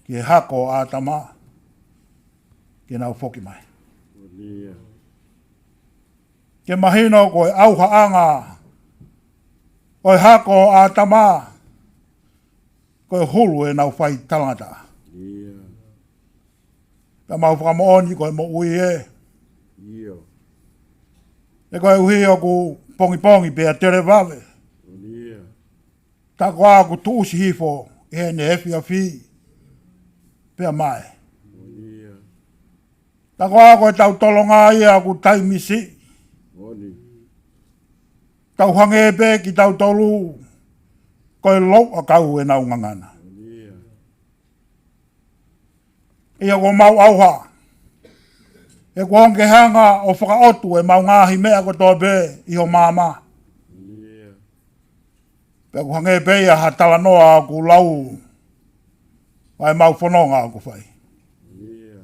ki he hako a tama. Ke nau foki mai. Ia. Ke mahino koe au haanga. Koe hako a tama. Koe hulu e nau whai tangata. Ia. Pea mau whakamooni koe mo ui e. Ia. E koe uhi o ku pongi pea tere vave. Ia. Ta koa ku tuusi hifo. E ne hefi a fi. Pea mai. Ia. Ta koa koe tau tolonga ia ku taimisi. Oni. Tau hange pe ki tau tolu. Koe lou a kau e nau ngangana. Ia. Ia ko mau auha. E ko honke hanga o whakaotu e mau ngahi mea ko tō be i ho māma. Ia. Pea ko hange pe ia ha tala noa ku lau. Vai mau whanonga ku whai. Ia.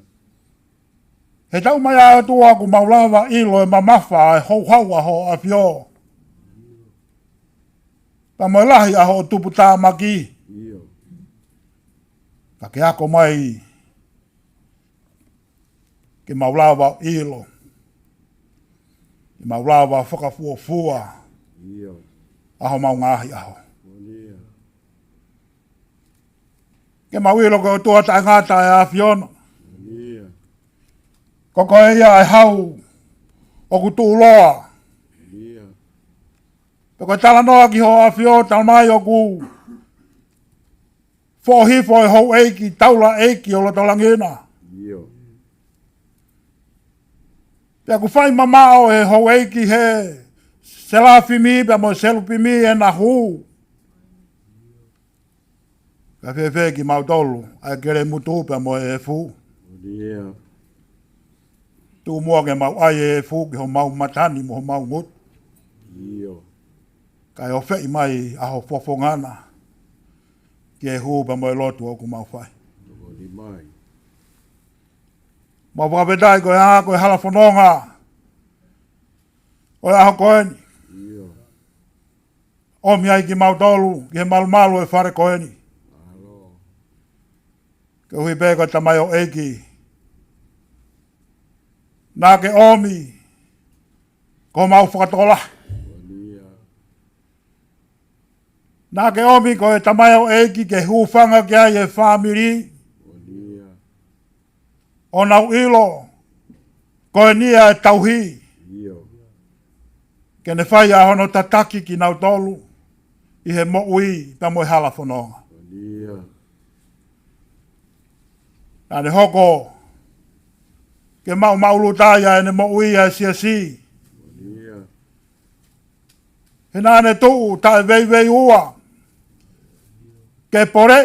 He tau mai a tua ku mau lava ilo e mamafa e hou hau aho a fio. Pa mo lahi aho o tupu tā maki. Ia. Ka ke ako mai ke mau lava ilo. Ke mau lava whakafuafua. Ia. Aho mau ngahi aho. Ia. Ke mau ilo ko tua ta ngata e a fiona. Ia. Koko e ia e hau o ku tū loa. Ia. Peko tala noa ki ho a fio tal mai o ku fōhifo e hou eiki, taula eiki o lo talangina. Ia. Pea ku whai mamao e hou eiki he selafimi, pea mo selupimi e na hu. Ka whewhe ki mau tolu, ai kere mutu pea mo e fu. Ia. Tu mua ke mau ai e fu ki ho mau matani mo ho mau ngut. Ia. Kai o whei mai aho fofongana. Ki e hu pea mo e lotu o ku mau whai. Oni mai. Ma whakapedai koe a koe hala whanonga. Koe aho koeni. Ia. Omi ai ki mau tolu, ki he malu e whare koeni. Alo. Ke hui pē koe tamai o eiki. Nā ke omi, ko mau whakatola. Ia. Nā ke omi koe tamai o eiki ke huwhanga ki ai e whamiri. Ia. O nau ilo, koe nia e tauhi. Ia. Ke ne whai a hono tataki ki nau tolu. I he mo ui, pa mo e hala whanonga. Ia. Nā ne hoko, ke mau lutaia e ne mo ui a sia si. Ia. He nā ne tuu, ta e vei ua. Ke pore,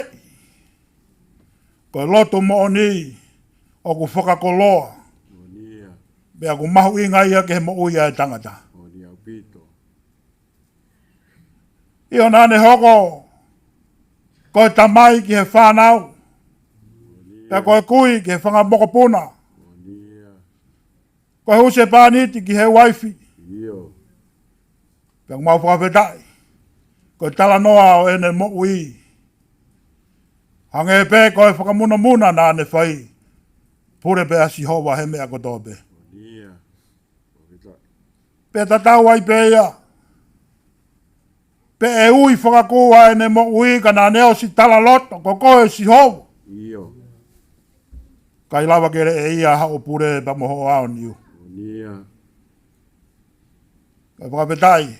koe loto mo o ni, o ku whakakoloa. Ia. Bea ku mahu inga ia ke he mo ui a e tangata. Oni au pito. Io nā ne hoko, koe tamai ki he whanau. Pea koe kui ki he whangamokopuna. Ia. Koe huse pāniti ki he waifi. Ia. Pea ku mau whakawhetai. Koe tala noa o ene mo ui. Hange e pē koe whakamuna nā ne whai. Pure pea si hova he mea koto pe. Ia. Pea tatau ai pē ia. Pe e ui whakakua ene mo ui ka nā neo si tala loto. Ko koe si hova. Ia. Kai lava kere e ia hao pure pa moho ao niu. Sunia. Kai whakapetai.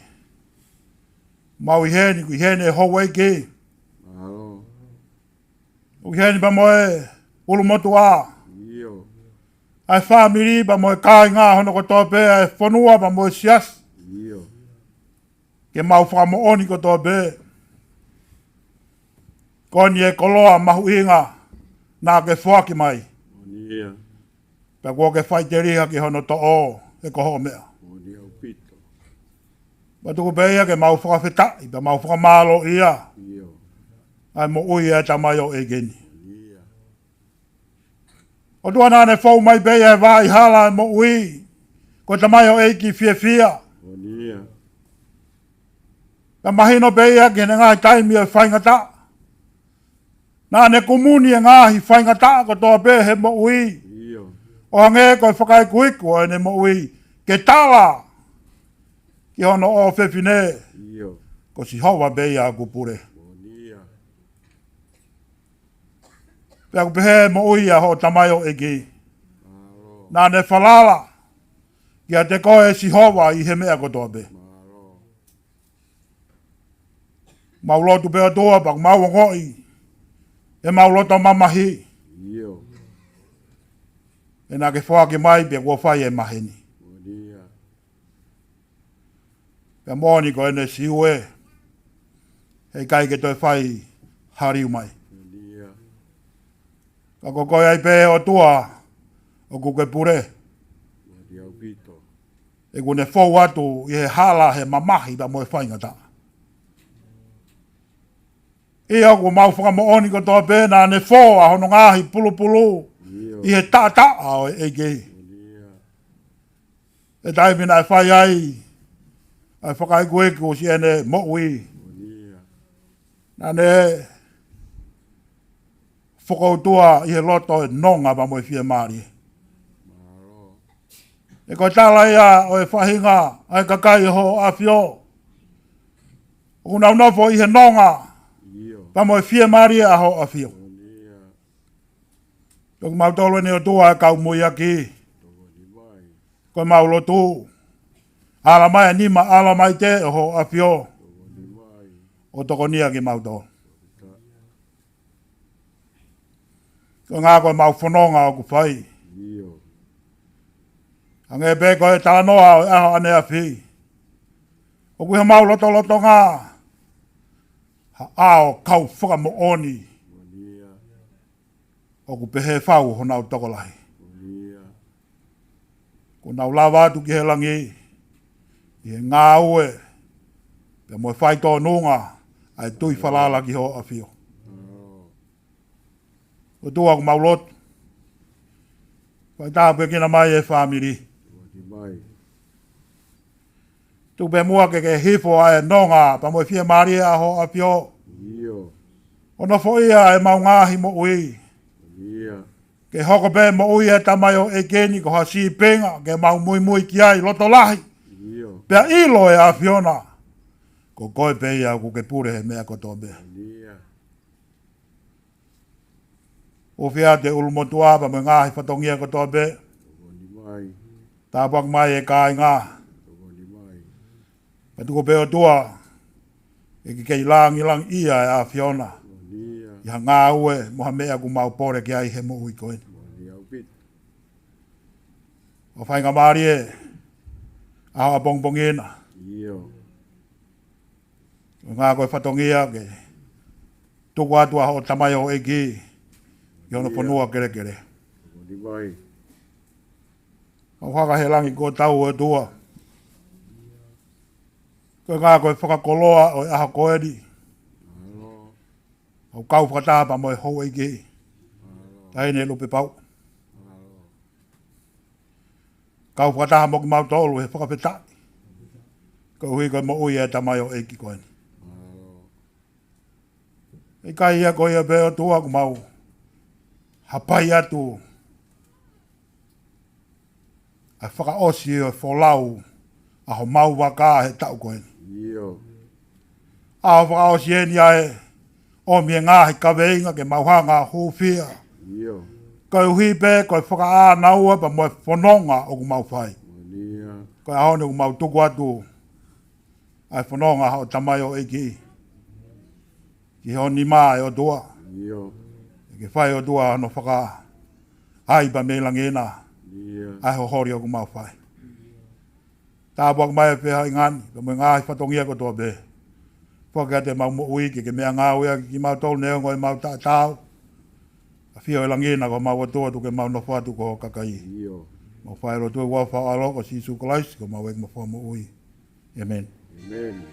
Mau iheni, ku iheni e hoa ke. Malo. U iheni pa moe ulu motu a. Iyo. Ai whamiri pa moe kai ngā hono ko tōpe ai whanua pa moe sias. Iyo. Ke mau whakamooni ko tōpe. Koni e koloa mahu inga nā ke whaki mai. Sunia. Pa kua ke whai te riha ki hono to o e koho mea. Sunia upito. Matuku peia ke mau whakawhetai, pa mau whakamalo ia. Iyo. Ai mo ui e tamai o e geni. Sunia. O tua nāne whau mai peia e vai hala e mo ui. Ko tamai o e ki fia fia. Sunia. Ka mahino peia ke ne ngai taimi e whaingata. Nāne kumuni e ngahi whaingata ko toa pe he mo ui. Iyo. O hange ko e whakai kuiku e ne mo ui. Ke tala. Ki hono o whewhine. Iyo. Ko si hawa beia ku pure. Sunia. Pea ku pehe mo ui a ho tamai o eki. Malo. Nāne whalala. Kia te koe si hawa i he mea ko toa pe. Malo. Mau lotu pea toa pak mau ngoi. E mau loto mamahi. Iyo. E nā ke whaake mai pia kua whai e maheni. Sunia. Pea mōni ko ene si ue. Hei kai ke toi whai hariu mai. Sunia. Ka ko koe ai pe o tua. O kuke pure. Sunia upito. E kune whau atu i he hala he mamahi pa moe whaingata. Ia ko mau whakamooni ko toa pēnā ne whō a hono ngāhi pulu. Iyo. I he tāta o e kei. Sunia. E taimina e whai ai. Ai whakai kueku si ene mo ui. Sunia. Nane whakautua i he loto e nonga pa moe fia maari. Malo. E koe tala ia o e whahinga ai kakai ho a fio. O nau nofo i he nonga Iyo. pa moe fia maari a ho a fio. Sunia. Toku mau tolo ne o tua e kau mui aki. Togoni mai. Koe mau lotu. Ala mai anima, ala mai te o ho a fio. Togoni mai. O toko nia ki mau tolo. Ta. Ko ngā koe mau whanonga o ku whai. Iyo. Ange pe koe tānoa o aho ane a whi. O kuhe mau loto ngā. Ha ao kau whakamo oni. Sunia. O ku pehe whau ho nau tokolahi. Sunia. Ko nau lawa atu ki he langi. I he ngā ue. Pea moe whai tō nunga. Ai tui whalala ki ho a whio. Malo. O tua ku mau lotu. Whai tāpua kina mai e whamiri. Togoni mai. Tu pe mua ke hifo ai nonga. Pa moe fia maari a ho a whio. Iyo. O na fo ia e mau ngāhi mo ui. Sunia. Ke hoko pe mo ui e tamai o e keni ko ha si penga. Ke mau mui ki ai loto lahi. Iyo. Pea ilo e a Fiona. Ko koe pe ia ku ke pure he mea koto be. Sunia. O fia te ulumotua pa me ngāhi whatongia koto be. Togoni mai. Tāpak mai e kai ngā. Togoni mai. Patuko pe o tua. E ki kei langi ia e a Fiona. Sunia. Ia ngā ue moha mea ku mau pore ki ai he mo ui koe. Sunia upito. O whainga maari e. Aho a pongpongina. Iyo. O ngā koe whatongia ke. Tuku atua ho tamai o eki. Ki hono ponua kere kere. Togoni mai. O whaka he langi ko tau e tua. Ko ngā koe whakakoloa o aha koeri. Malo. O kau whakatapa mo e hou eki. Malo. Taine Lupepau'u. Malo. Kau whakataha mo ki mau tolu he whakapetaki. Ko hui koe mo ui e tamai o eki koe. Malo. E kai ia koe e peo tua ku mau. Hapai atu. A whakaosi o wholau. Aho mau waka he tau koe. Iyo. Aho whakaosi e ni ae. O mie ngāhi kaweinga ke mauhanga hūwhia. Iyo. Koe uhi pe, koe whaka ānaua pa moe whanonga o ku mau whai. Koe ahone ku mau tuku atu ai whanonga o tamai o eiki. Ki honi maa e o tua. Ki whai o tua no whaka ai pa me langena. Ai ho hori o ku mau whai. Tā buak mai e whea i ngani, pa moe ngāi whatongia ko toa be. Whaka te mau mo ui ki mea ngā uia ki mau tolu neo ngoi mau tātau. A whio e langena ko mau atua tu ke mau no whatu ko kakai. Mau whai ro tue wā wha alo ko sisu kalais ko mau ek ma wha mo ui. Amen. Amen.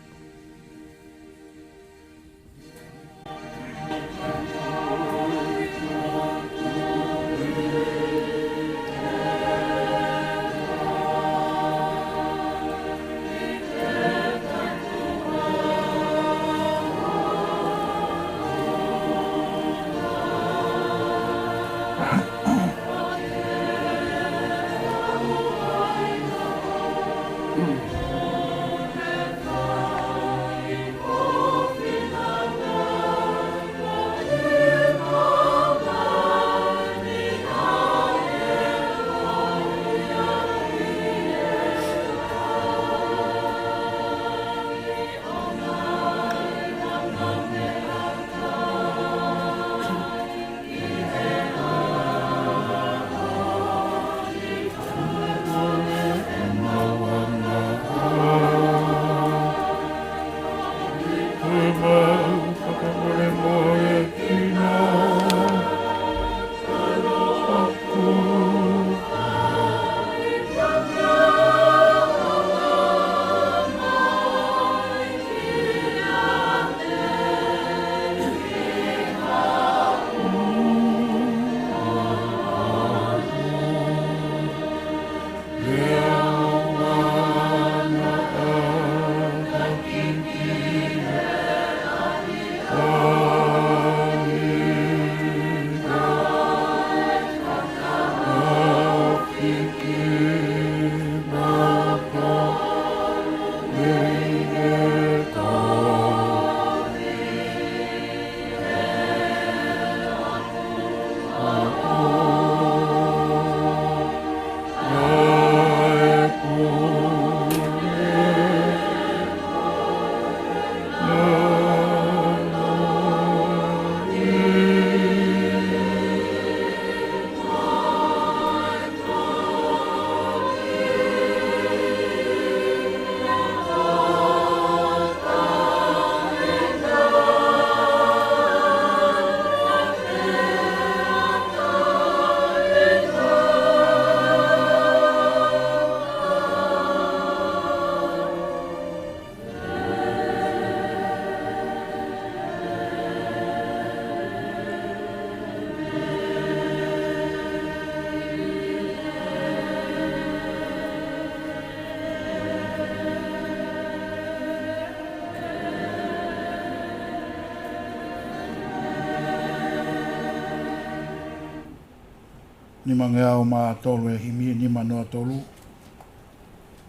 Ni mangea o maa tolu e himi ni manoa tolu.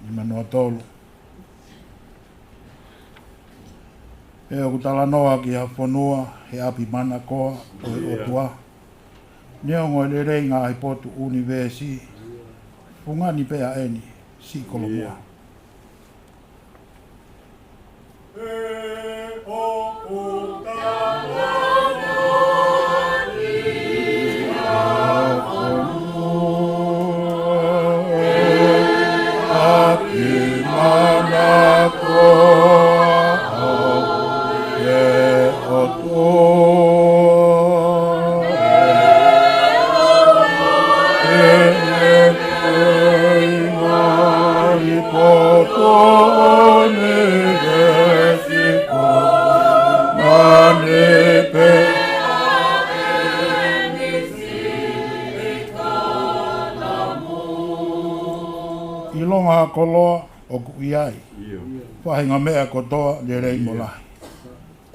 Ni manoa tolu. E o kutala noa ki a whanua he api mana koa o e otua. Neongo le rei ngā hipotu universi. Pungani pea eni si kolomua. Ilonga koloa o kuiai. Whahinga mea kotoa le rei molahi.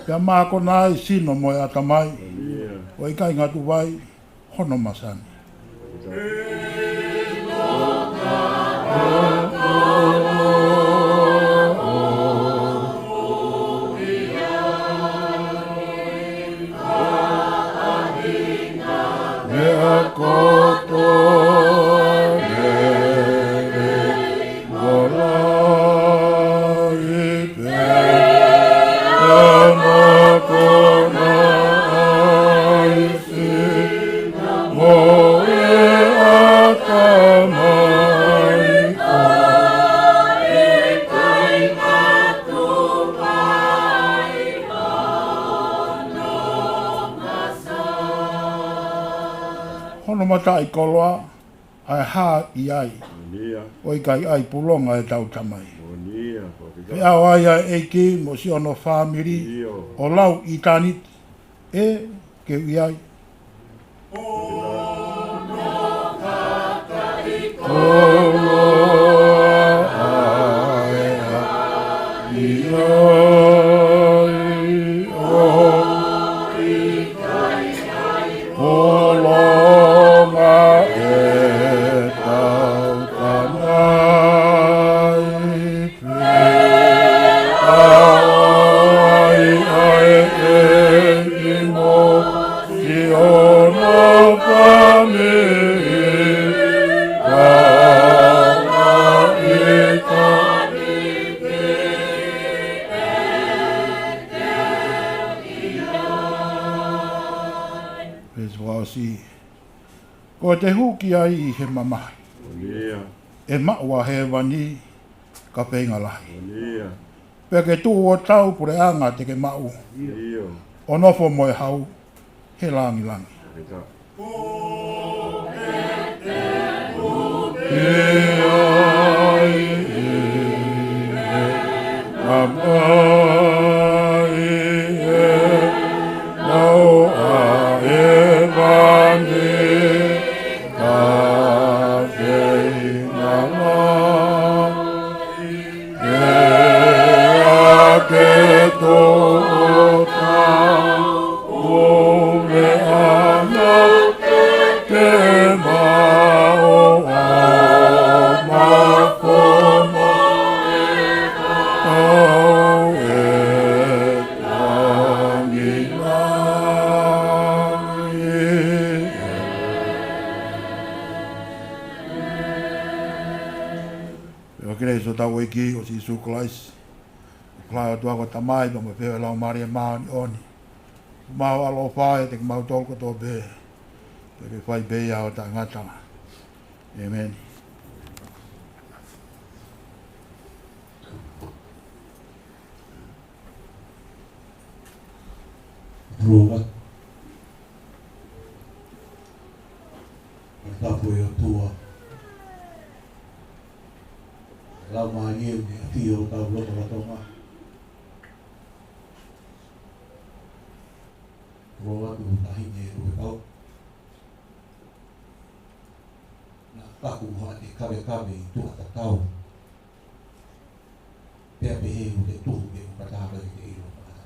Pea maa kona ai sino moe atamai. O ikai ngatu vai hono masani. Mea ko ta i koloa, ai ha i ai. Nia. O i kai ai pulonga e tau tamai. Nia. Pe au ai ai e ki mo si ono whamiri o lau i tanit e ke i ai. Ko te huki ai I he mamai. E maua he wani ka penga lahi. Pe ke tu o tau pureanga te ke mau. O nofo mo e hau he langi langi. O si sukulais klai o tuako tamai pa mo pewe lau maria maa ni oni mau alo whae te mau tolko tō be pe ke whai be au ta ngata. Amen. Roma tapu e o tua lau maani e a tio o tau loko watonga. Roa tu Vahine e Lupepau'u. Na taku hoa te kawe I tuha tatau. Pea pehe u te tuhu ke u kataka I te ilo pata.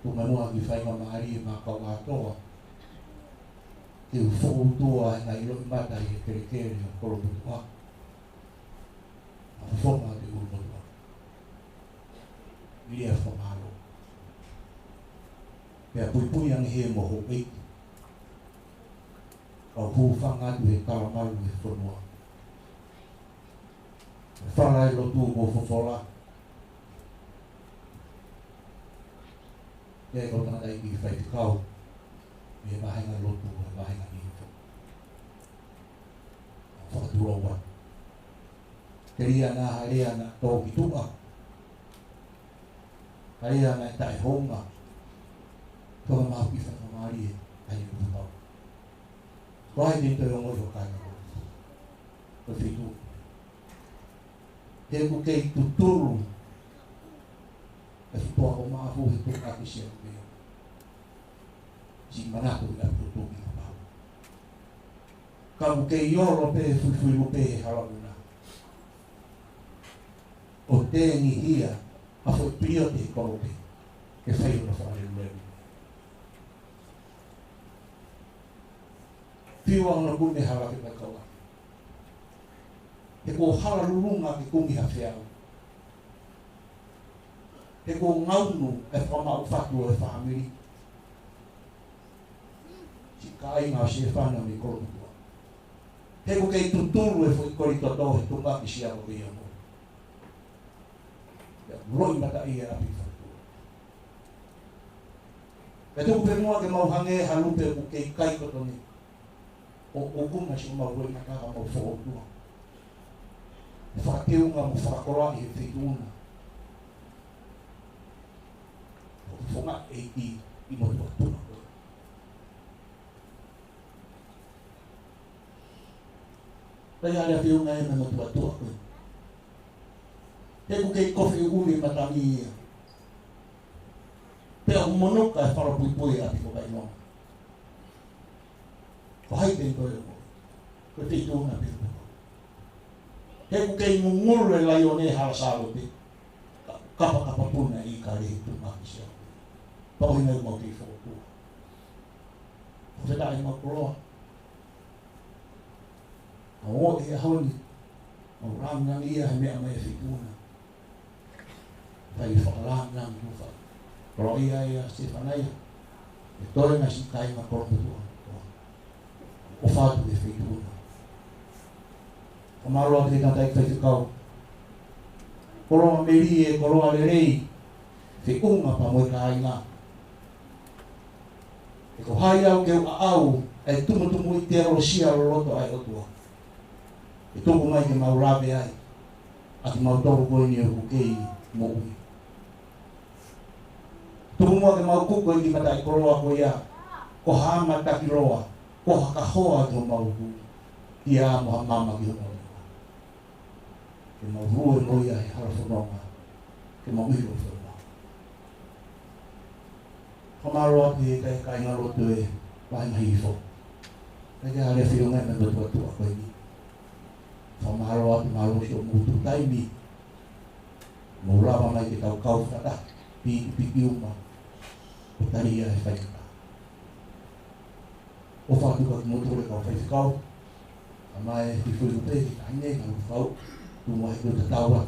Tu manua ki whainga maari e makau atoa. Te u whautua na ilo I mata I e kerekere o kolo putua. A whonga te urumotua. Lia whamalo. Pea puipui ang he moho eiti. Au hūwhanga tu he karamaru e whanua. Whangai lotu mo whawhola. Pea ko tanga I ki whaitikau. Me mahenga lotu e mahenga nifo. Whakaturaua. Keria na harea na tōki tua. Harea na tai honga. Toa mau ki whakamari e ai o tupau. Koai te toi ongo I o kāna ko. O whitu. Te ku kei tuturu. E whitua o maafu he tuka ki sia o mea. Si manako I a tutuki ka pau. Ka ku kei oro pe fuifui lupe he halauna. O tēngi hia a foi prio te korope. Ke whai ora whare ureru. Piwa ona kune hala ke kaua. Te ko hala lulunga ke kumi hawhiau. Te ko ngaunu e whamau whatu e whamiri. Si kai ngā se whana me korotua. Te ko kei tuturu e foi kori toto he tunga ki sia o ia mo. Roi mata ia api whatu. E tuku pe mua ke mau hange halupe ku kei kai kotoni. O kunga si mau roi mata ka mau whootua. E whakateunga mo whakakoroa I he whituna. O fonga i mo tu. Pai ale fiu ngai me mo tu. He ku ke kofi uli matami. Pe o monoka fara pui a ko kai no. Vai ben ko yo. Ko te tu na pe. He ku ke ngulu la yo ne ha Sālote. Kapa puna i kare tu makisia. Pau nei mo te fo. Te dai mo ko. O e hauni. O ranga ia me a me fituna. Pai whakarang nang rufa. Pero ia Stefanaya. E toi na si kai ma korpo tua. O whātu e fituna. O maroa te kantai kai kau. Koroa meri e koroa lerei. Te unga pa moe ka aina. E ko hai au ke au. E tumutumu i te arosia roto ai o tua. E toko mai ke maurabe ai. A ki mautoro koe ni o kukei mo ui. Toko mua ke maukuko i ki matai koroa koe ia. Ko hama taki roa. Ko hakahoa ki o mauku. Ki a moha mama ki o mauku. Ke maurue noia e harafononga. Ke mauhiro whenua. Hamaroa ki e kai ngarotu e Vahine hifo. Ke hare whiunga me matua koe ni. Whamaroa ki marosi o mutu taimi. Maurawa mai ke tau kau whata. Piki uma. O taria e whaikata. O whatuka ki motore kau whaikau. A mai ki whiupe ki taine kau whau. Tuma he kuta taua.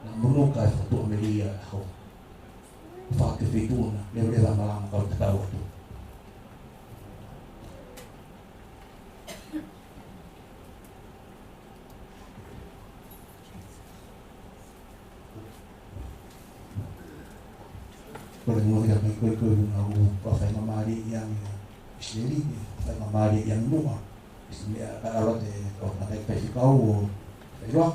Na munuka e whatua meria e hau. O whake whituna. Lewa malama kau te taua tu. Kore mo ia mai koe na u pa fai mamari yang Isileli fai mamari yang nua. Isileli Sālote ko na kai kai kau o kai roa.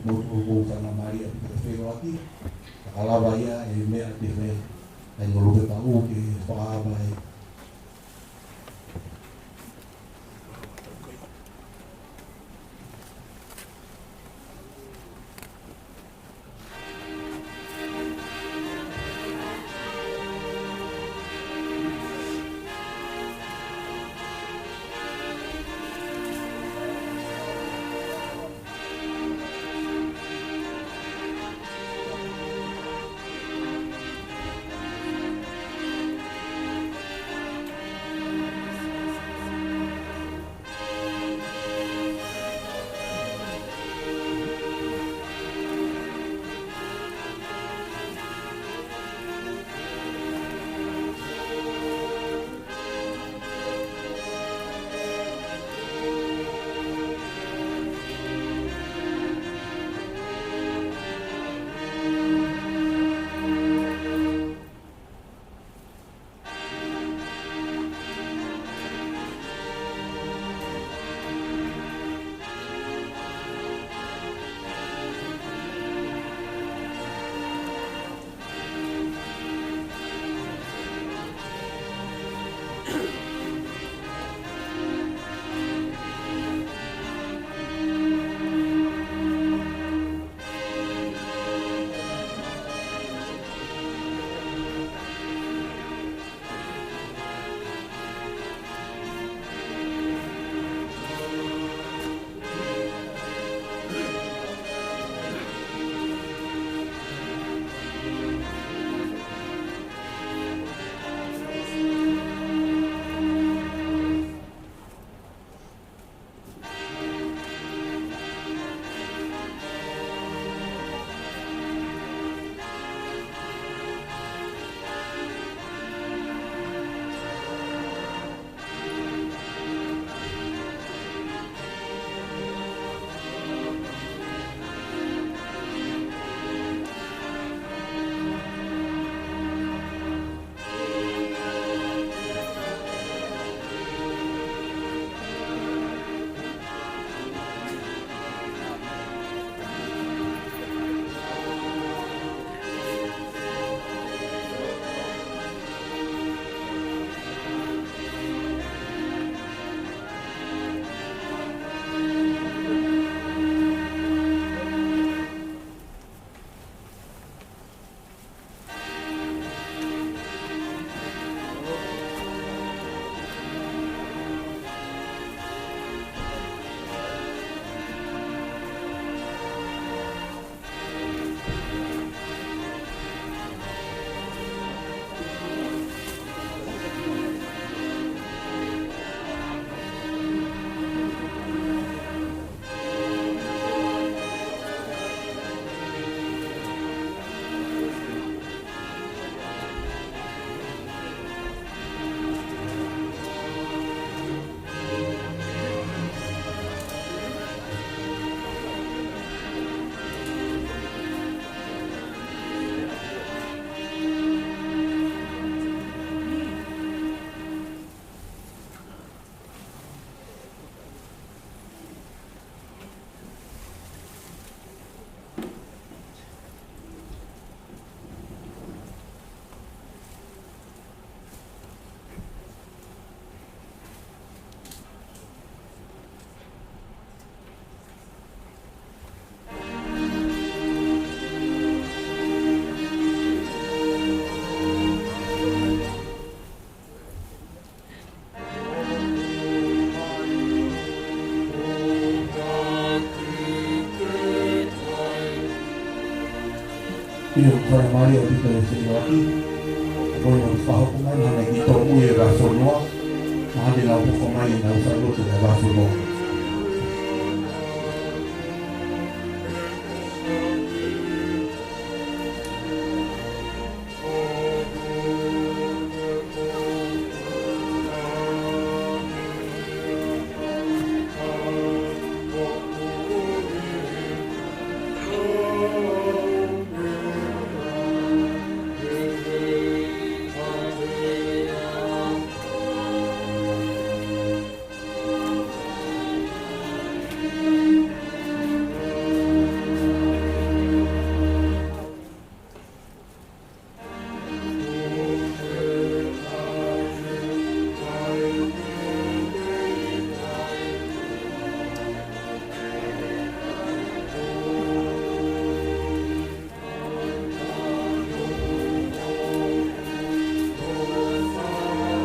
Mo fai mamari a fai roa ki. Kalava ia e mea te fai. Ai no Lupepau'u ki whaabai. Io Sunia Mafile'o di Fetu'upongipongi, voi non fa come non è di Tupou Kuea Sunia, ma di la come in Sālote da Vahine.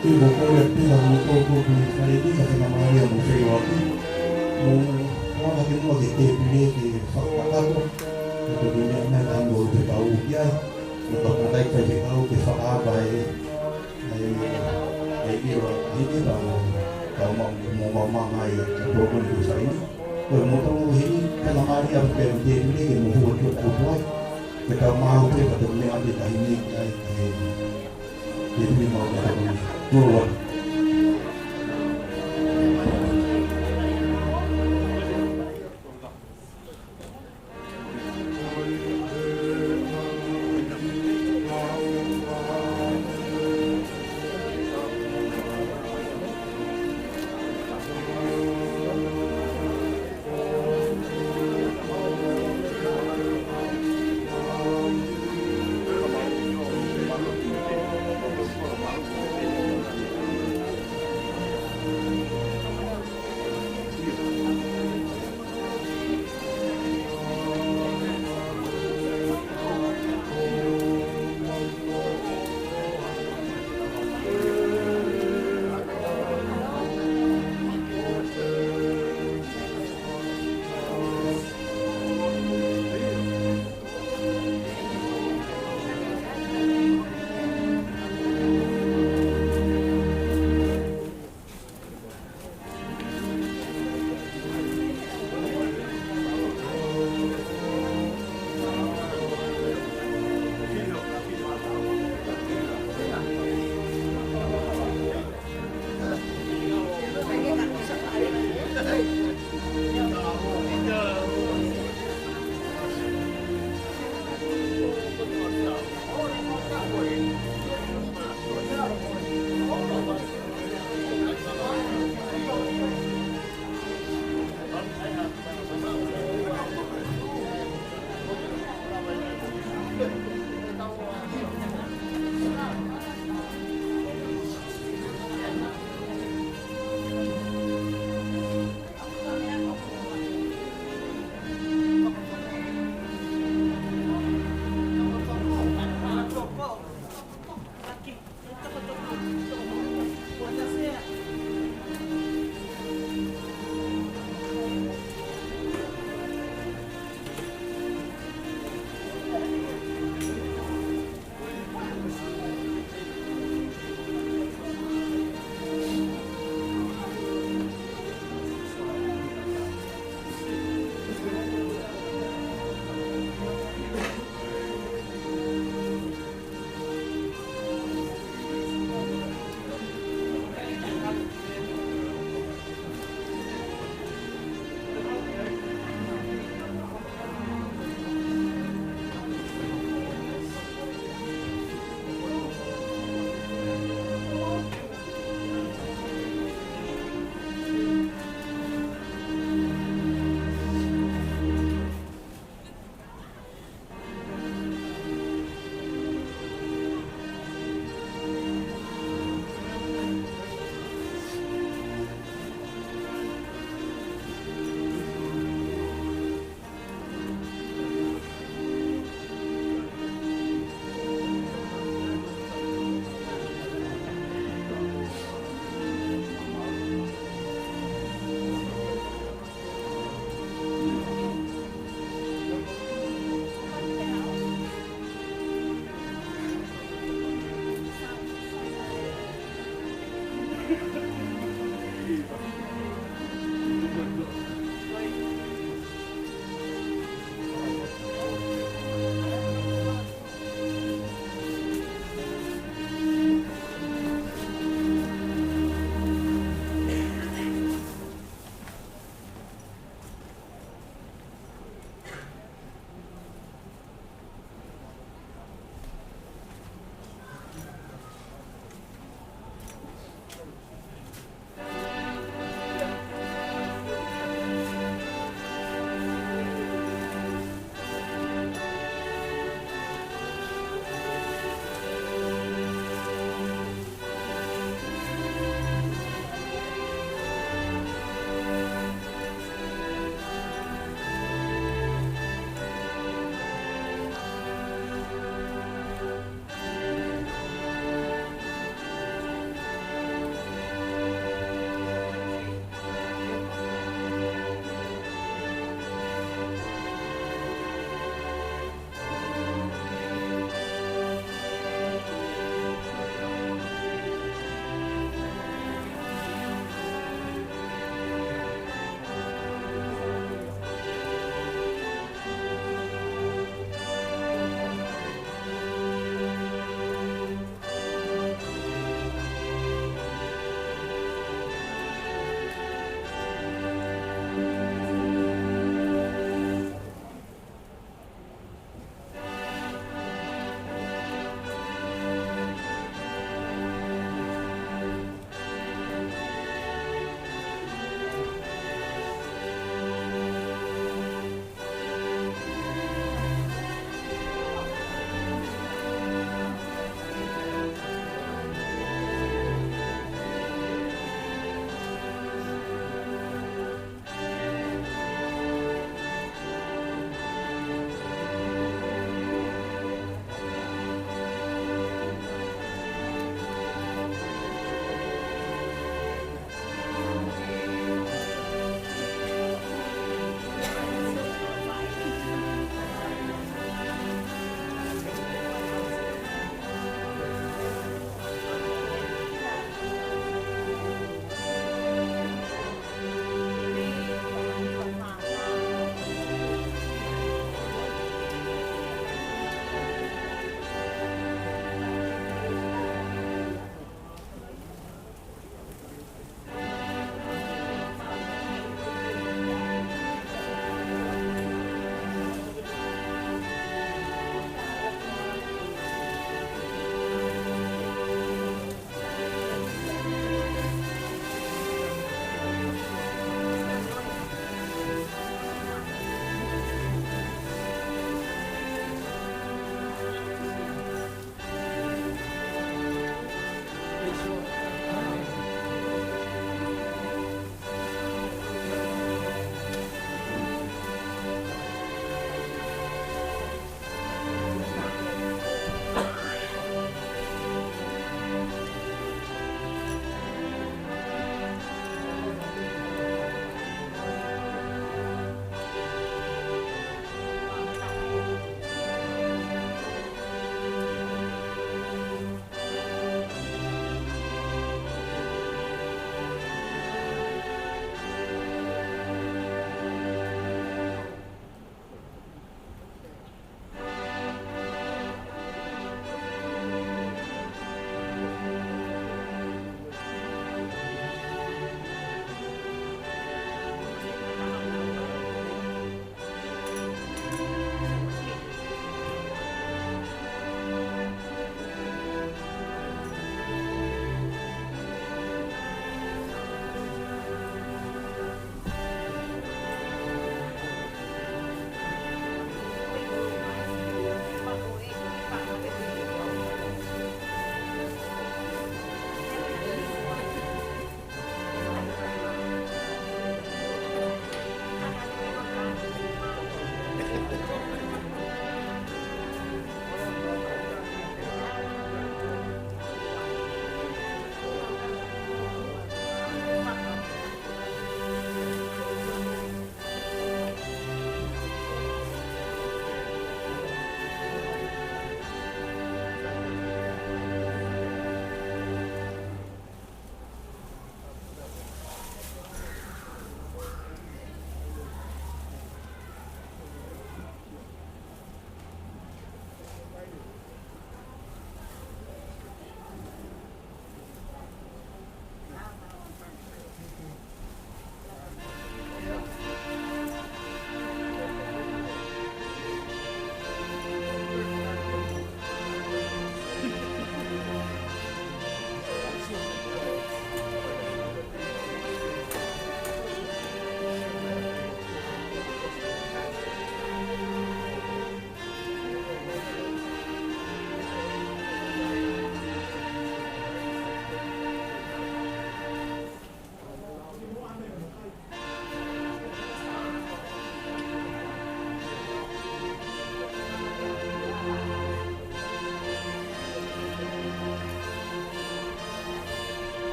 Tupou Kuea Fatafehi Sunia Mafile'o ke mua ke te pile ke whakakato, ke te mea mea tango Lupepau'u kia, ke whakatai kai te kau ke whakaaba ira hini tau mamanga i te program ku saini. Koe motongo hini, kala maari a pe te pile ke muhua tua kutuai, ke tau mahu te ka te mea ate tahine kai te pile mau te hau tuawa.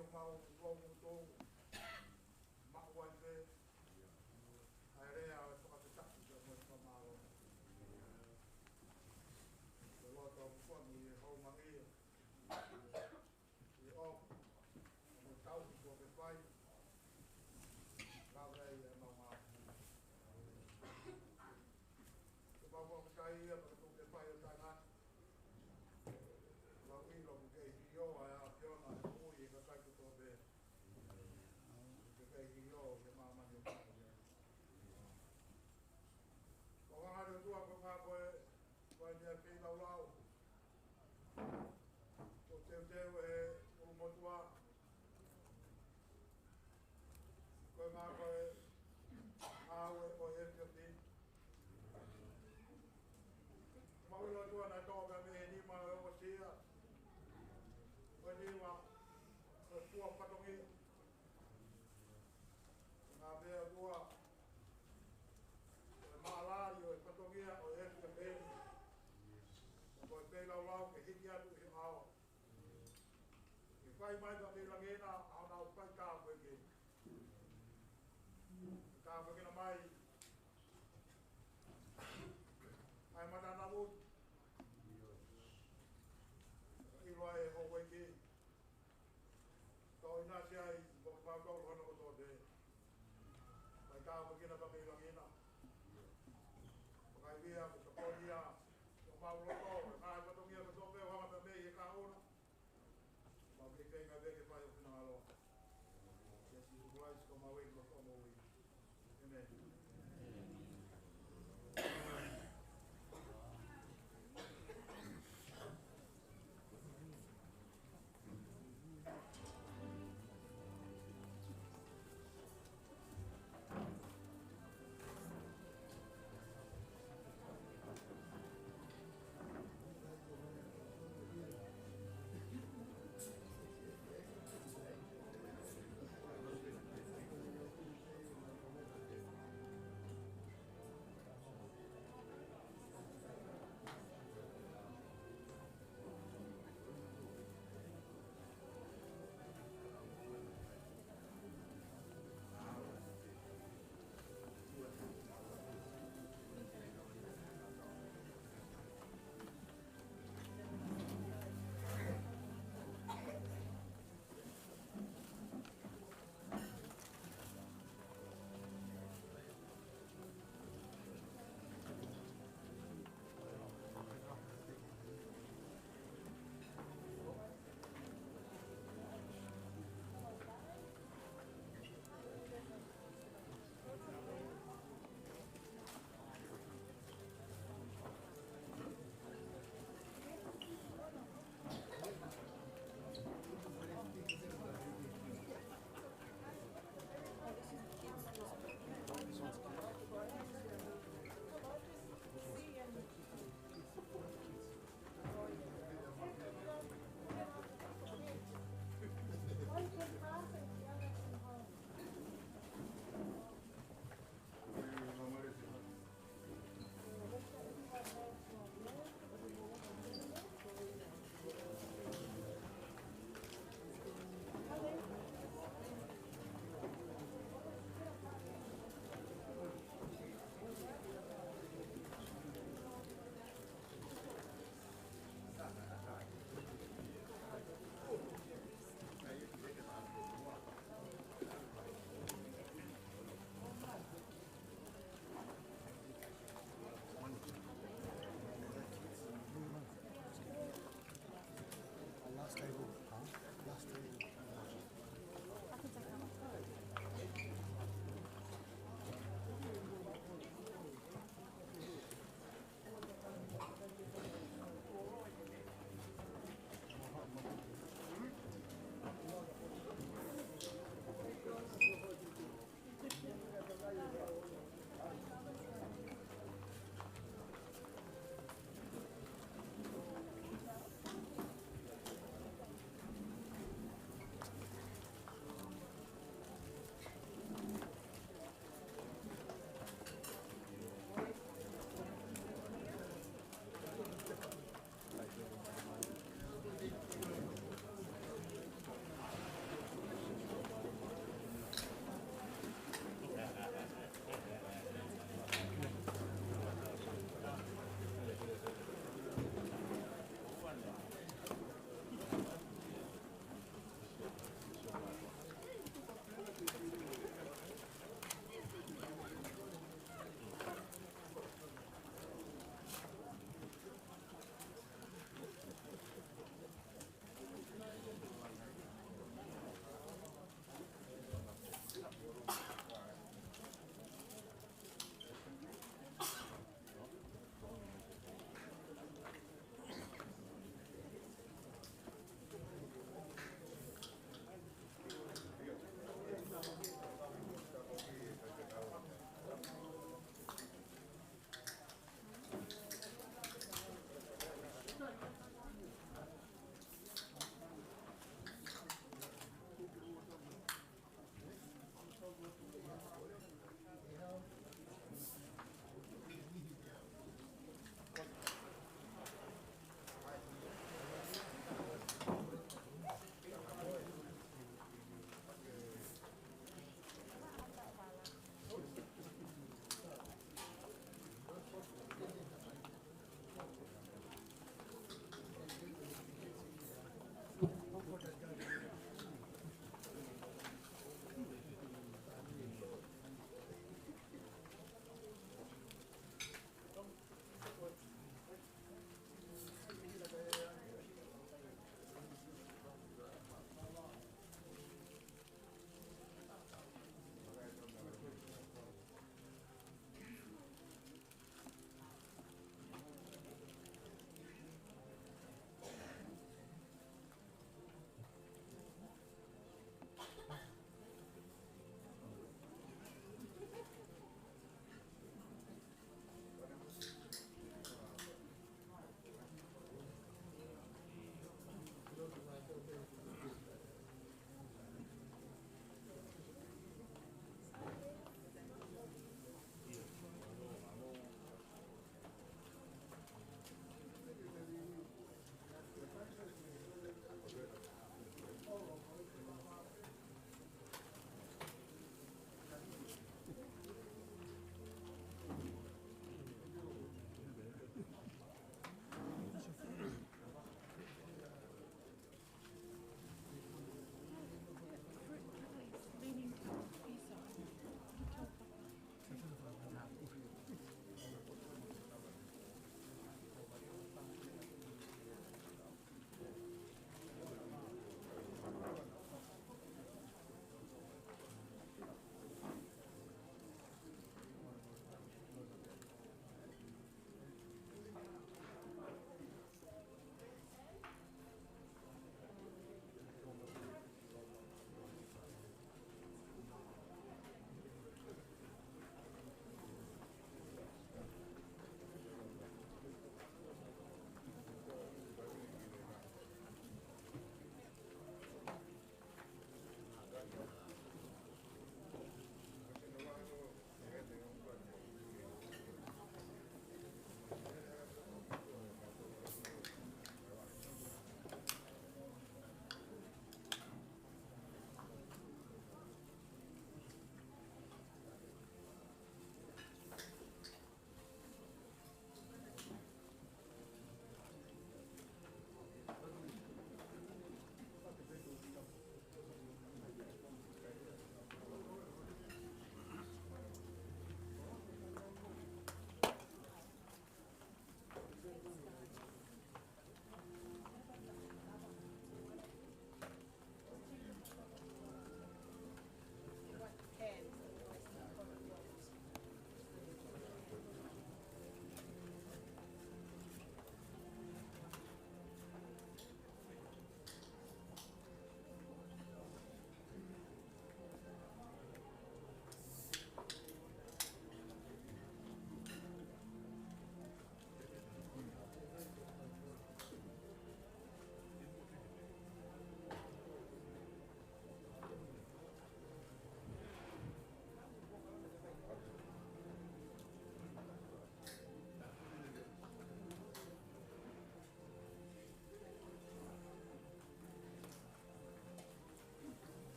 o mau o mo makuanse area o whakataki o mo whamaro. Te loto o kwani e hau mangi e o mo tau ko ke pai kaurei e mau mau. Te mau kai e ko ke pai o tanga Lawi lo ke hio a fiona e mui e ka kai ko be. Ke hio ke mama ni o. Ko nga ro tua ko nga ko ni pe la Ouau. Ko te e o mo tua. Ko nga ko o e te Mawilo tua na toga me ni ma o sia. Ko ni wa ko tua patongi. Na be tua. Malari o patongi o e te be. Ko te la Ouau ke hiki atu i ao. Ke kai mai ka me langena au na pai ka ko ke. Ka ko ke na mai. Ai mana na mut. Iroa e ho weki. Ko ina sia I ko pa ko hono ko de. Mai ka ko kina ba me langina. Ko kai via ko ko dia. Ko ma lo ko ka ko to mia ko to be ho ma me e ka ono. Ma ke ke ga ve ke pa yo na lo. Yes, you guys come away ko mo wi. Amen.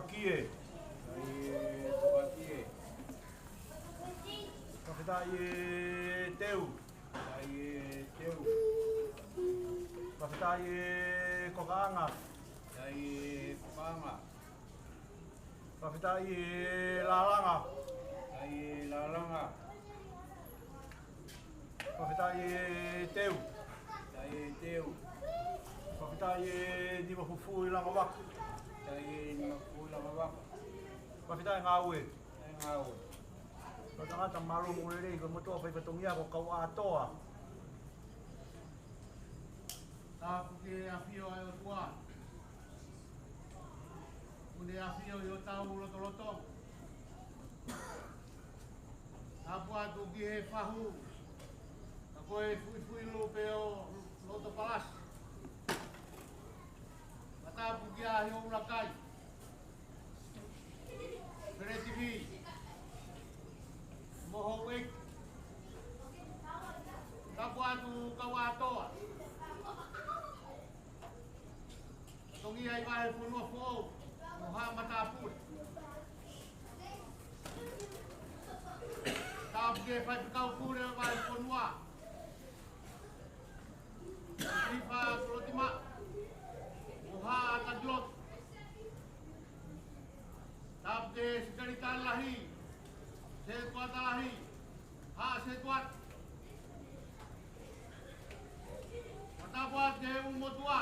Topakie. Topakie. Whakataie teu. Teu. Whakataie kokaanga. Kokaanga. Whakataie lalanga. Lalanga. Whakataie teu. Teu. Whakataie ni mafufui langa waka. Whakataie ngāue. Whakangata marungu rei ko motoa whaipatongia ko kau atoa. Tāpu ke awhio ai o tua. Une awhio i o tau loto. Tāpu atu ki he whahu. Ka koe fui Lupepau'u loto palasi. Ka tāpu ki ahi o ulakai. Presided. Moho wik. Tāpu atu kawatoa. Tongi ai wahe punua fōu, moha matapuri. Tāpu ke whai pikau pure wahe punua. Rifa kulotima, moha atadlot. Tāpu ke sikarita lahi, se tuata lahi, haa se tuat. Tāpu atu ke umotua.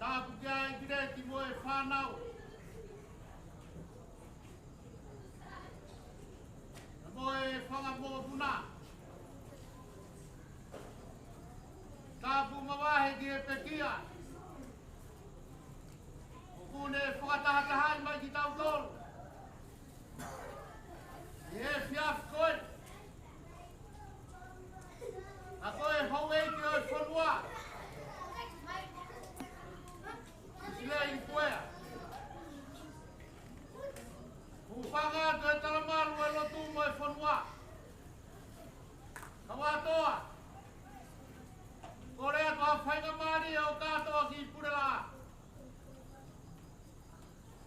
Tāpu kia i kireti moe whanau. Na moe whanga moe puna. Tāpu mawahe ki e pekia. O kune whakatahatahai mai ki tau tolu. I e whiaf koe. A koe hauei ki oi whanua. Isileli Kuea. Upanga to e talamaru e lotu mo e whanua. Kawatoa. Korea to a whainga maari e o katoa ki Purea.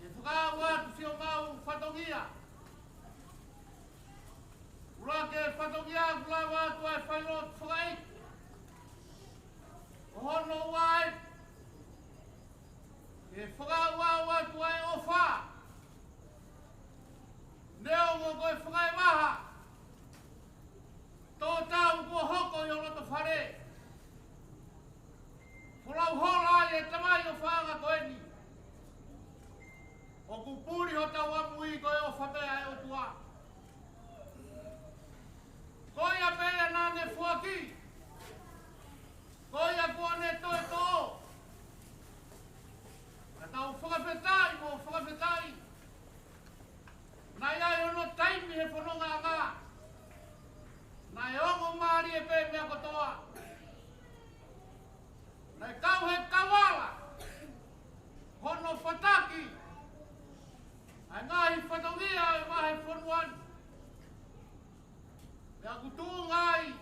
E whakaua tu si o mau whatongia. Ura ke whatongia kula watu e whainot whakai. Hono wai. E whakauau atu ai o wha. Neo mo koe whakai waha. Tō tau kua hoko i o roto whare. Whulau hola ai e tamai o whaanga koe ni. O kupuri ho tau amui koe o whamea e o tua. Koe a pēia nā ne fuaki. Koe a kua ne toe tō. Tau whakawhetai mo whakawhetai. Nai ai ono taimi he whanonga a ngā. Nai ongo maari e pē mea kotoa. Nai kau he kawala. Hono whataki. Ai ngahi whatongia e wahe whanuan. Mea kutu ngai.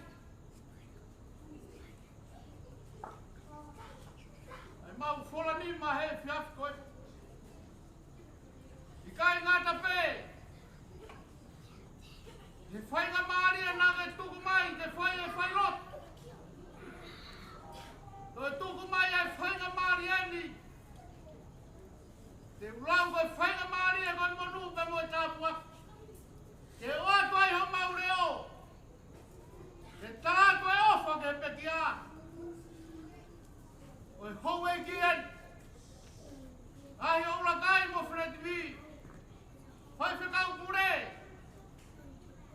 Mau wholani ma he whiaf koe. I kai ngata pē. He whainga maari e nage tuku mai, te whai e whailot. To e tuku mai e whainga maari e ni. Te ulau koe whainga maari e koe monu pe mo e tāpua. Ke oa toi ho maureo. Ke tā toi ofa ke pekia. Oi howe kien. Ai o la kai mo Presided. Fai whakau pure.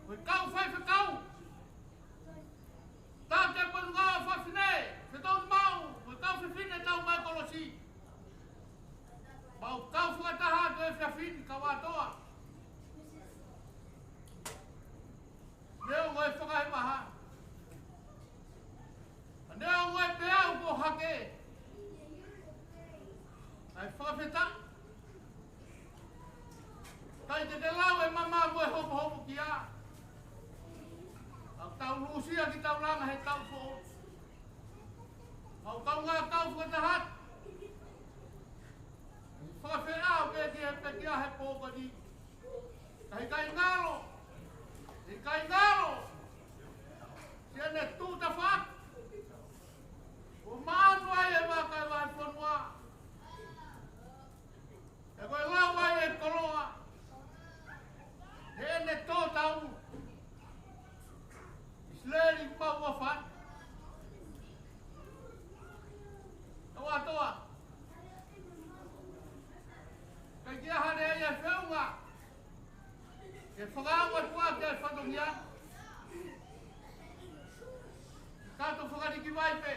Oi kau fai whakau. Tā te pōnga whawhine. Fetu'upongipongi. Oi kau whiwhine tau mai kolosi. Mau kau whakataha te whiawhine kawatoa. Neo ngoi whakahe maha. Neo ngoi peau ko hake. Ai whakawheta. Tai te lau e mama moe hopo ki a. Au tau lusia ki tau langa he tau fō. Au tau ngā tau whakatahat. whawhiao pe kia he pōpani. Kai ngalo. Kai ngalo. Siane tūta whak. O maanu ai e wakai wai whanua. E koe lau ai e koloa. Hene tōtau. Isileli Tupou Kuea. Toa. Kai kia hane e whiunga. E whakaua tua te whatongia. Kato whakariki waipe.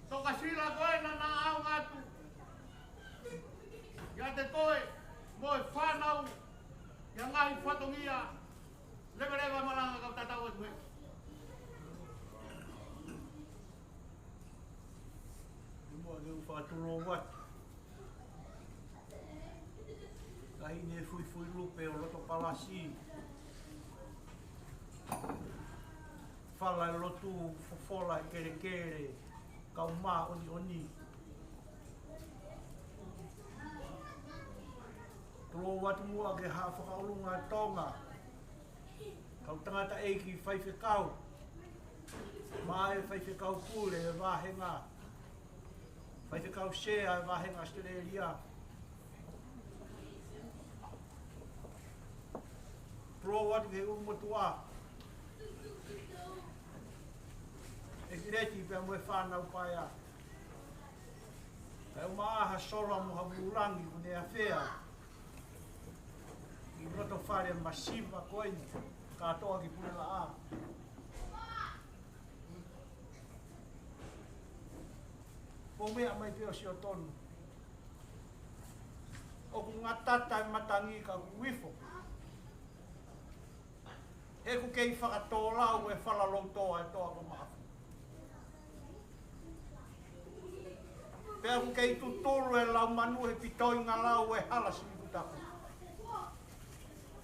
Toka sila koe na au ngatu. Ia te koe, moe whanau. Ia ngai whatongia. Lewa malanga kau tatau atu he. Mua leu whāturo watu. Vahine fui lupe o loto palasi. Fala e lotu fofola kere. Kau mā oni. Tolo watu mua ke ha whakaurunga tonga. Kau tangata eiki whaiwhekau. Mae whaiwhekau pule e wahenga. Whaiwhekau shea e wahenga Australia. Pro watu ke umotua. E kireti pe moe whanau paia. E umaaha sola mo haburangi kune a whea. I roto whare masiva koini. Katoa ki Purea a. Po mea mai peo si o tonu. O ku ngā tata e matangi ka wifo. He ku kei whakatōlau e whalaloutoa e toa ko maafu. Pea ku kei tuturu e lau manu he pitoi ngā lau e halasi ni kutaku.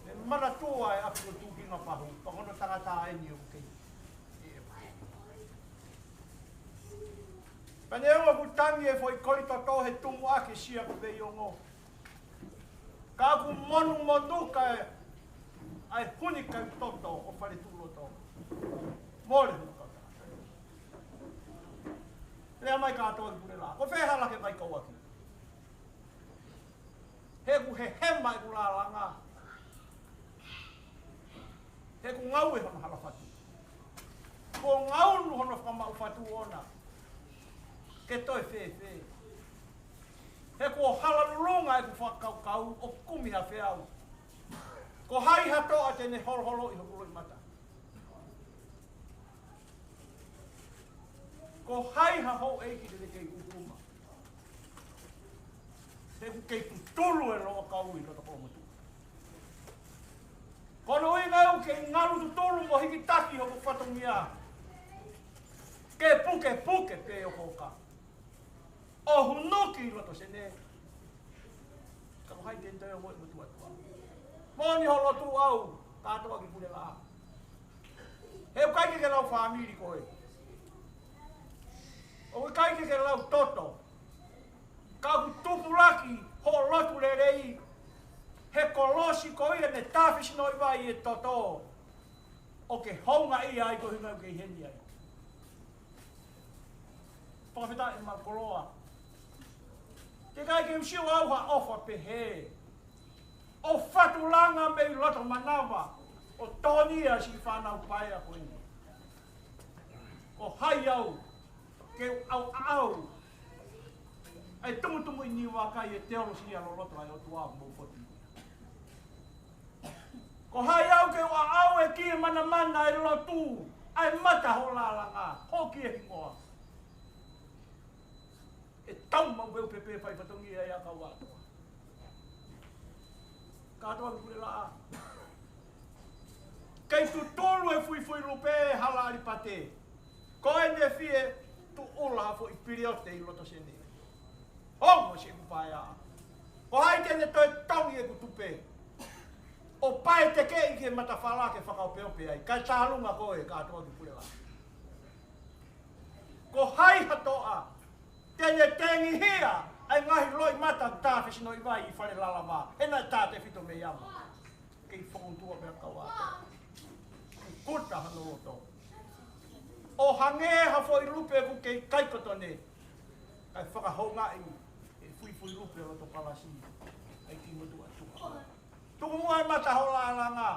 E maratua e api ko tūki ngā pahu. Pakono tangata e ni o kei. Pane ua ku tangi e foi korito tō he tumu ake sia ku vei o ngō. Ka ku monu monuka e ai huni kai toto o whare tūlo tō. Mōre hunu kau tangata. Rea mai kātoa ki Purea. Ko whehala ke mai kau aki. He ku he hema e ku la langa. He ku ngau e hono hala whatu. Ko ngau nu hono whamau whatu ona. Ke toi whewhe. He ko hala runga e ku whakau o kumi ha wheau. Ko hai hatoa tene holo i hokuro i mata. Ko hai ha ho eiki te kei ukuma. He ku kei tutulu e roa kau i roto kolomotu. Kono i ngau kei ngaru tutulu mo hiki taki hoko whatongia. Ke puke pe o hoka. O hunuki i roto sene. Kamu hai tentoi o moi mutua tua. Moni holo tu au, katoa ki Purea. He ukai ke lau whamiri koe. O ukai ke lau toto. Ka ku tupulaki ho lotu rerei. He kolosi koe ne tawhisi noi vai e toto. O ke honga i ai ko hinga ke heni ai. Pawhita e makoloa. Te kai ke usiu au ha ofa pehe. O whatulanga me i loto manawa. O tonia si whanau paia koe. O hai au. Ke au. Ai tumu i ni wakai e teolo si alo loto ai o tua mo foti. Ko hai au ke au e ki mana e lotu. Ai mata ho lalanga. Hoki e hingoa. E tau mau weu pepe pai patongi e a kau atoa. Katoa ki Purea. Kei tu tolu e fui lupe hala ali pate. Ko e ne fie tu ula fo i piriote i loto sene. Hongo se kupaia. Ko hai tene toi tongi e kutupe. O pai te kei ke matawhala ke whakaopeope ai. Kai tālunga koe katoa ki Purea. Ko hai hatoa. Tene tengi hia Ai ngahi loi mata ta fe sino iwai I whare lalawa. E nai tā te whito me iama. Kei whakuntua mea kawata. Kuta hano roto. O hangeha fo I lupe ku kei kaikotone. Kai whakahonga I fui lupe roto palasi. Ai ki mutu atu. Tuku mua mata ho langa.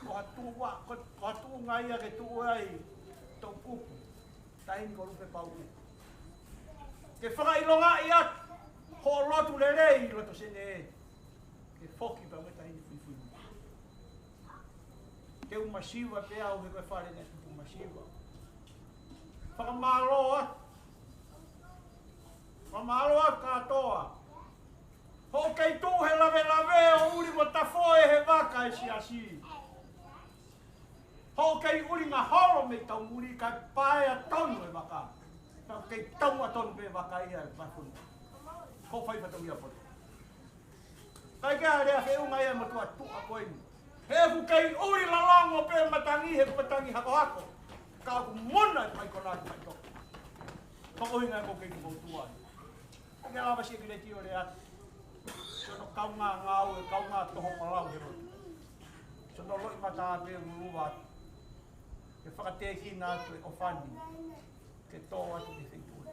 Ko hatu ngai ke tu ai tau kupu. Tahin ko Lupepau'u. Ke whakailonga I at. Ho lotu lerei roto sene. Ke foki pa me tahin fui. Ke umasiwa pe au he koe whare ne tupu masiwa. Whakamaloa. Whakamaloa katoa. Ho kei tū he lawe o uri mo tafoe he waka e si asi. Ho kei uri ngā horo me tau uri kai pae a tonu e waka. Tau kei tau a tonu pe waka ia e whakunu. Ho whai patau ia poto. Kai kia rea whiunga ia matua tu a koeni. He ku kei uri lalongo pe matangi he matangi hako. Ka ku mona e mai konaki mai toki. Whakohinga e ko kei ki mautua. Kia lawa si e kile tio rea. Sono kaunga ngau e kaunga toho malau he roto. Sono loi mata pe nguluwa. Ke whakateki nā tu e ofani. Ke tō atu te whitui.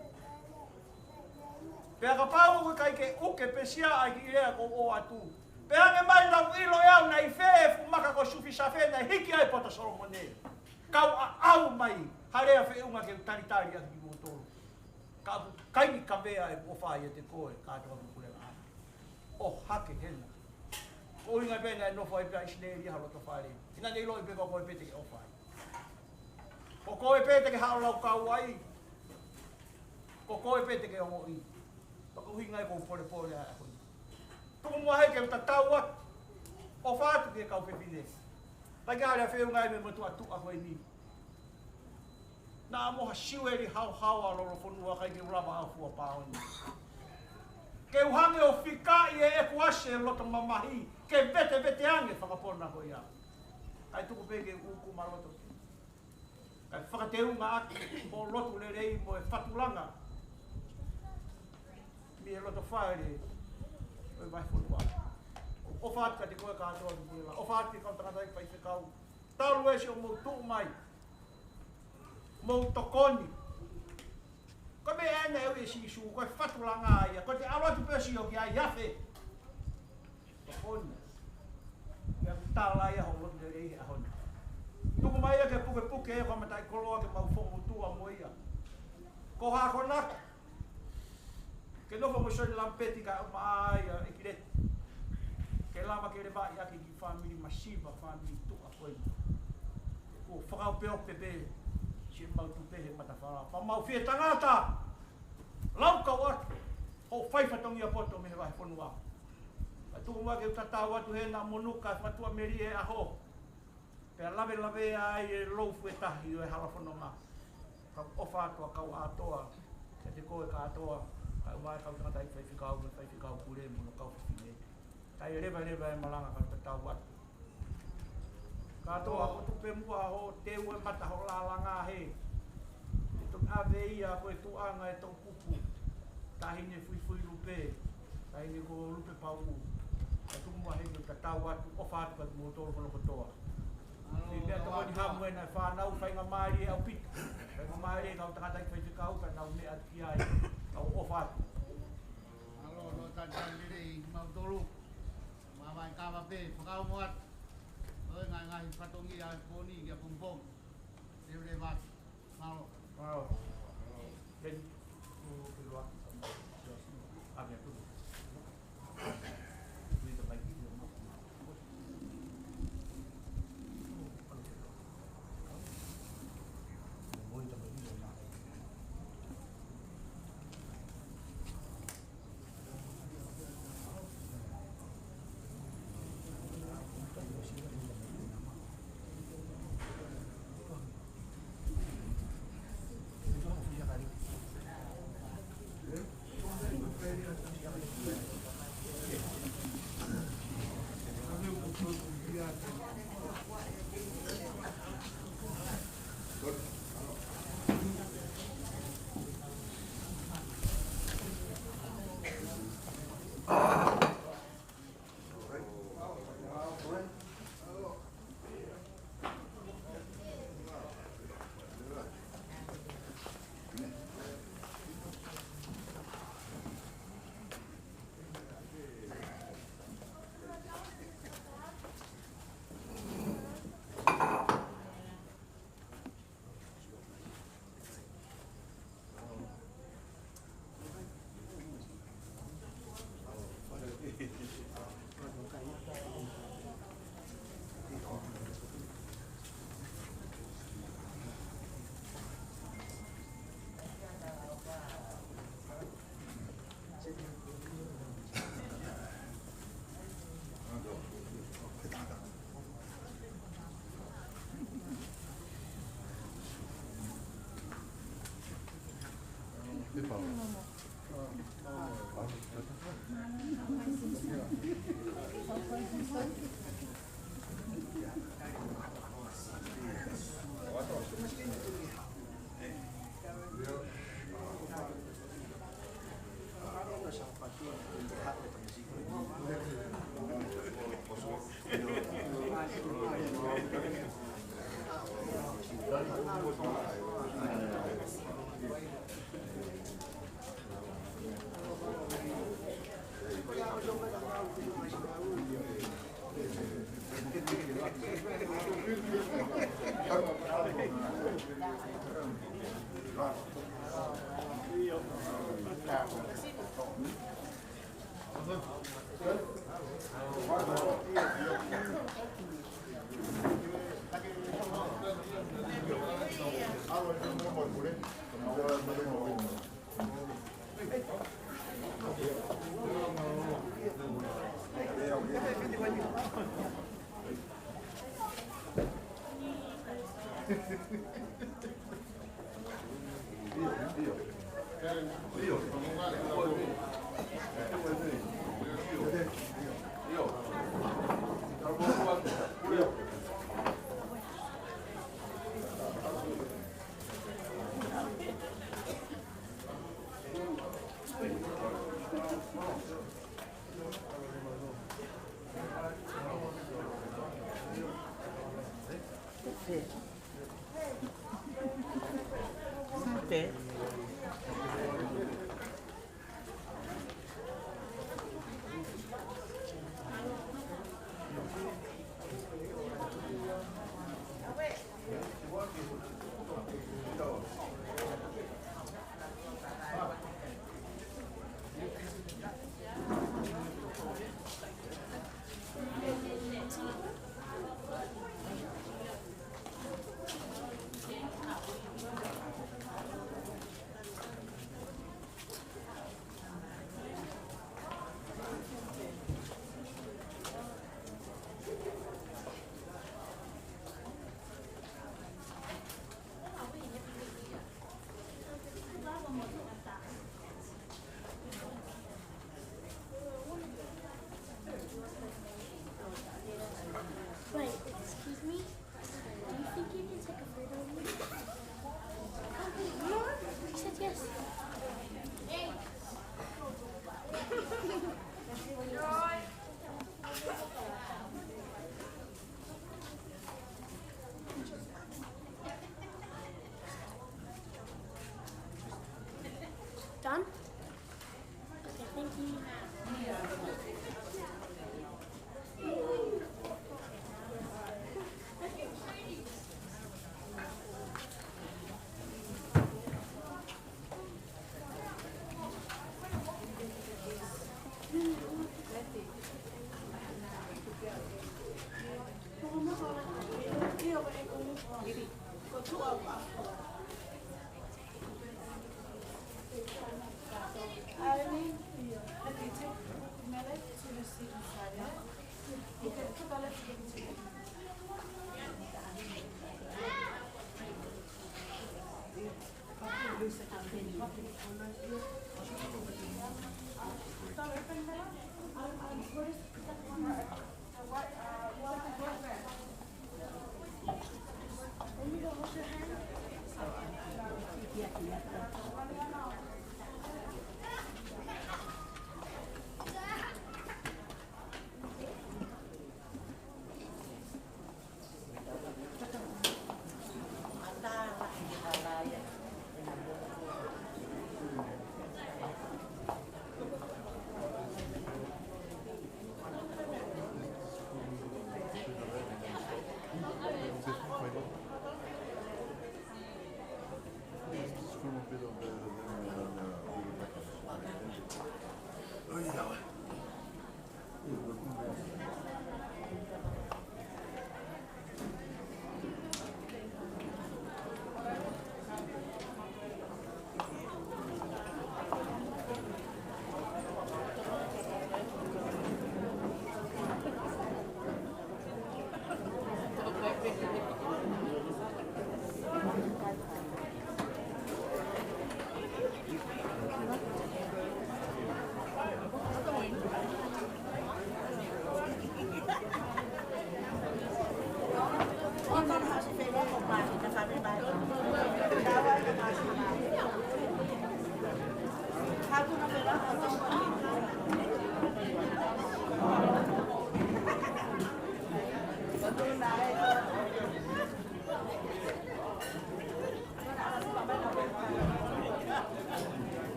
Pea ka pāu koe kai ke uke pesia ai ki rea ko o atu. Pea ke mai nau ilo e au nei whee fumaka ko sufi sa whee nei hiki ai poto Solomone. Kau a au mai. Harea whiunga ke utaritari atu ki mōtoro. Ka kaini ka mea e ofai e te koe kātua kukurela ana. O hake hena. Ko inga pena e nofo e pia Isileli haloto whare. Ina nei loi peka koe pete ke ofai. Ko koe pete ke hao kau ai. Ko koe pete ke ongo I. Paka uhinga e ko pore a hoi. Tuku mua hei ke uta tau at. O whātu ke kau pepine. Pai ka harea whiunga e me matua tu a hoi ni. Nā moha siweri hau a loro whanua kai ke urawa a fua pāoni. Ke uhange o whika I e kuase e loto mamahi. Ke vete ange whakapona hoi a. Kai tuku peke uku maroto. Kai whakateunga aki mo lotu le rei mo e whatulanga. Mi e loto whaere o e vai whanua. O whaat ka te koe kātoa ki tēla. O whaat ki kautangata I whai whikau. Tauru e si o mou tuu mai. Mou tokoni. Ko me ene e ue si su, ko e whatulanga aia. Ko te arotu pesi o ki ai hawhe. Tokoni. Ia kutala ia ho lotu le rei a honi. Tuku mai ke puke e kwa matai koloa ke mau whongu tua mo ia. Ko hako naka. Ke nofo mo soni lampeti ka uma aia e kireti. Ke lama ke reba ia ki family masiva, family tua koe. Ko whakau peo pepe. Si mau tupe he matawhara. Pa mau whie tangata. Lau kau atu. Ho whaifatongi a poto me he wahi whanua. Ka tuku mua ke utatau atu he na monuka whatua meri e aho. Pea lawe ai e loufu e tahi o e hala whanonga. Ka ofa atua kau atoa. Ke te koe ka atoa. Ka umai kau tangata I whaifikau kure mono kau whiwhine. Kai e rewa e malanga ka utatau atu. Ka toa ko tupe mua ho te ue mata ho lalanga he. E tuk ave ia ko e tuanga e tau kupu. Tahine fui lupe. Tahine ko Lupepau'u. Ka tuku mua he ka tau atu o whaatu ka motoro kono kotoa. E mea toko ni hamu e nai whanau whainga maari e au pitu. Whainga maari e kau tangata I whaifekau ka nau mea atu ki ai. Kau o whaatu. Alo, no tātang direi mautoro. Mamai kawa pe, whakau moat. Oi ngai patongi a poni ki a pumpong. Rewre mat. Malo. Wow. Ben o pilua. Ave tu. Tuita mai ki mo. Muito bem. Wait, excuse me? Do you think you can take a photo of me? No, he said yes. Done? Okay, thank you.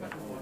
Gracias.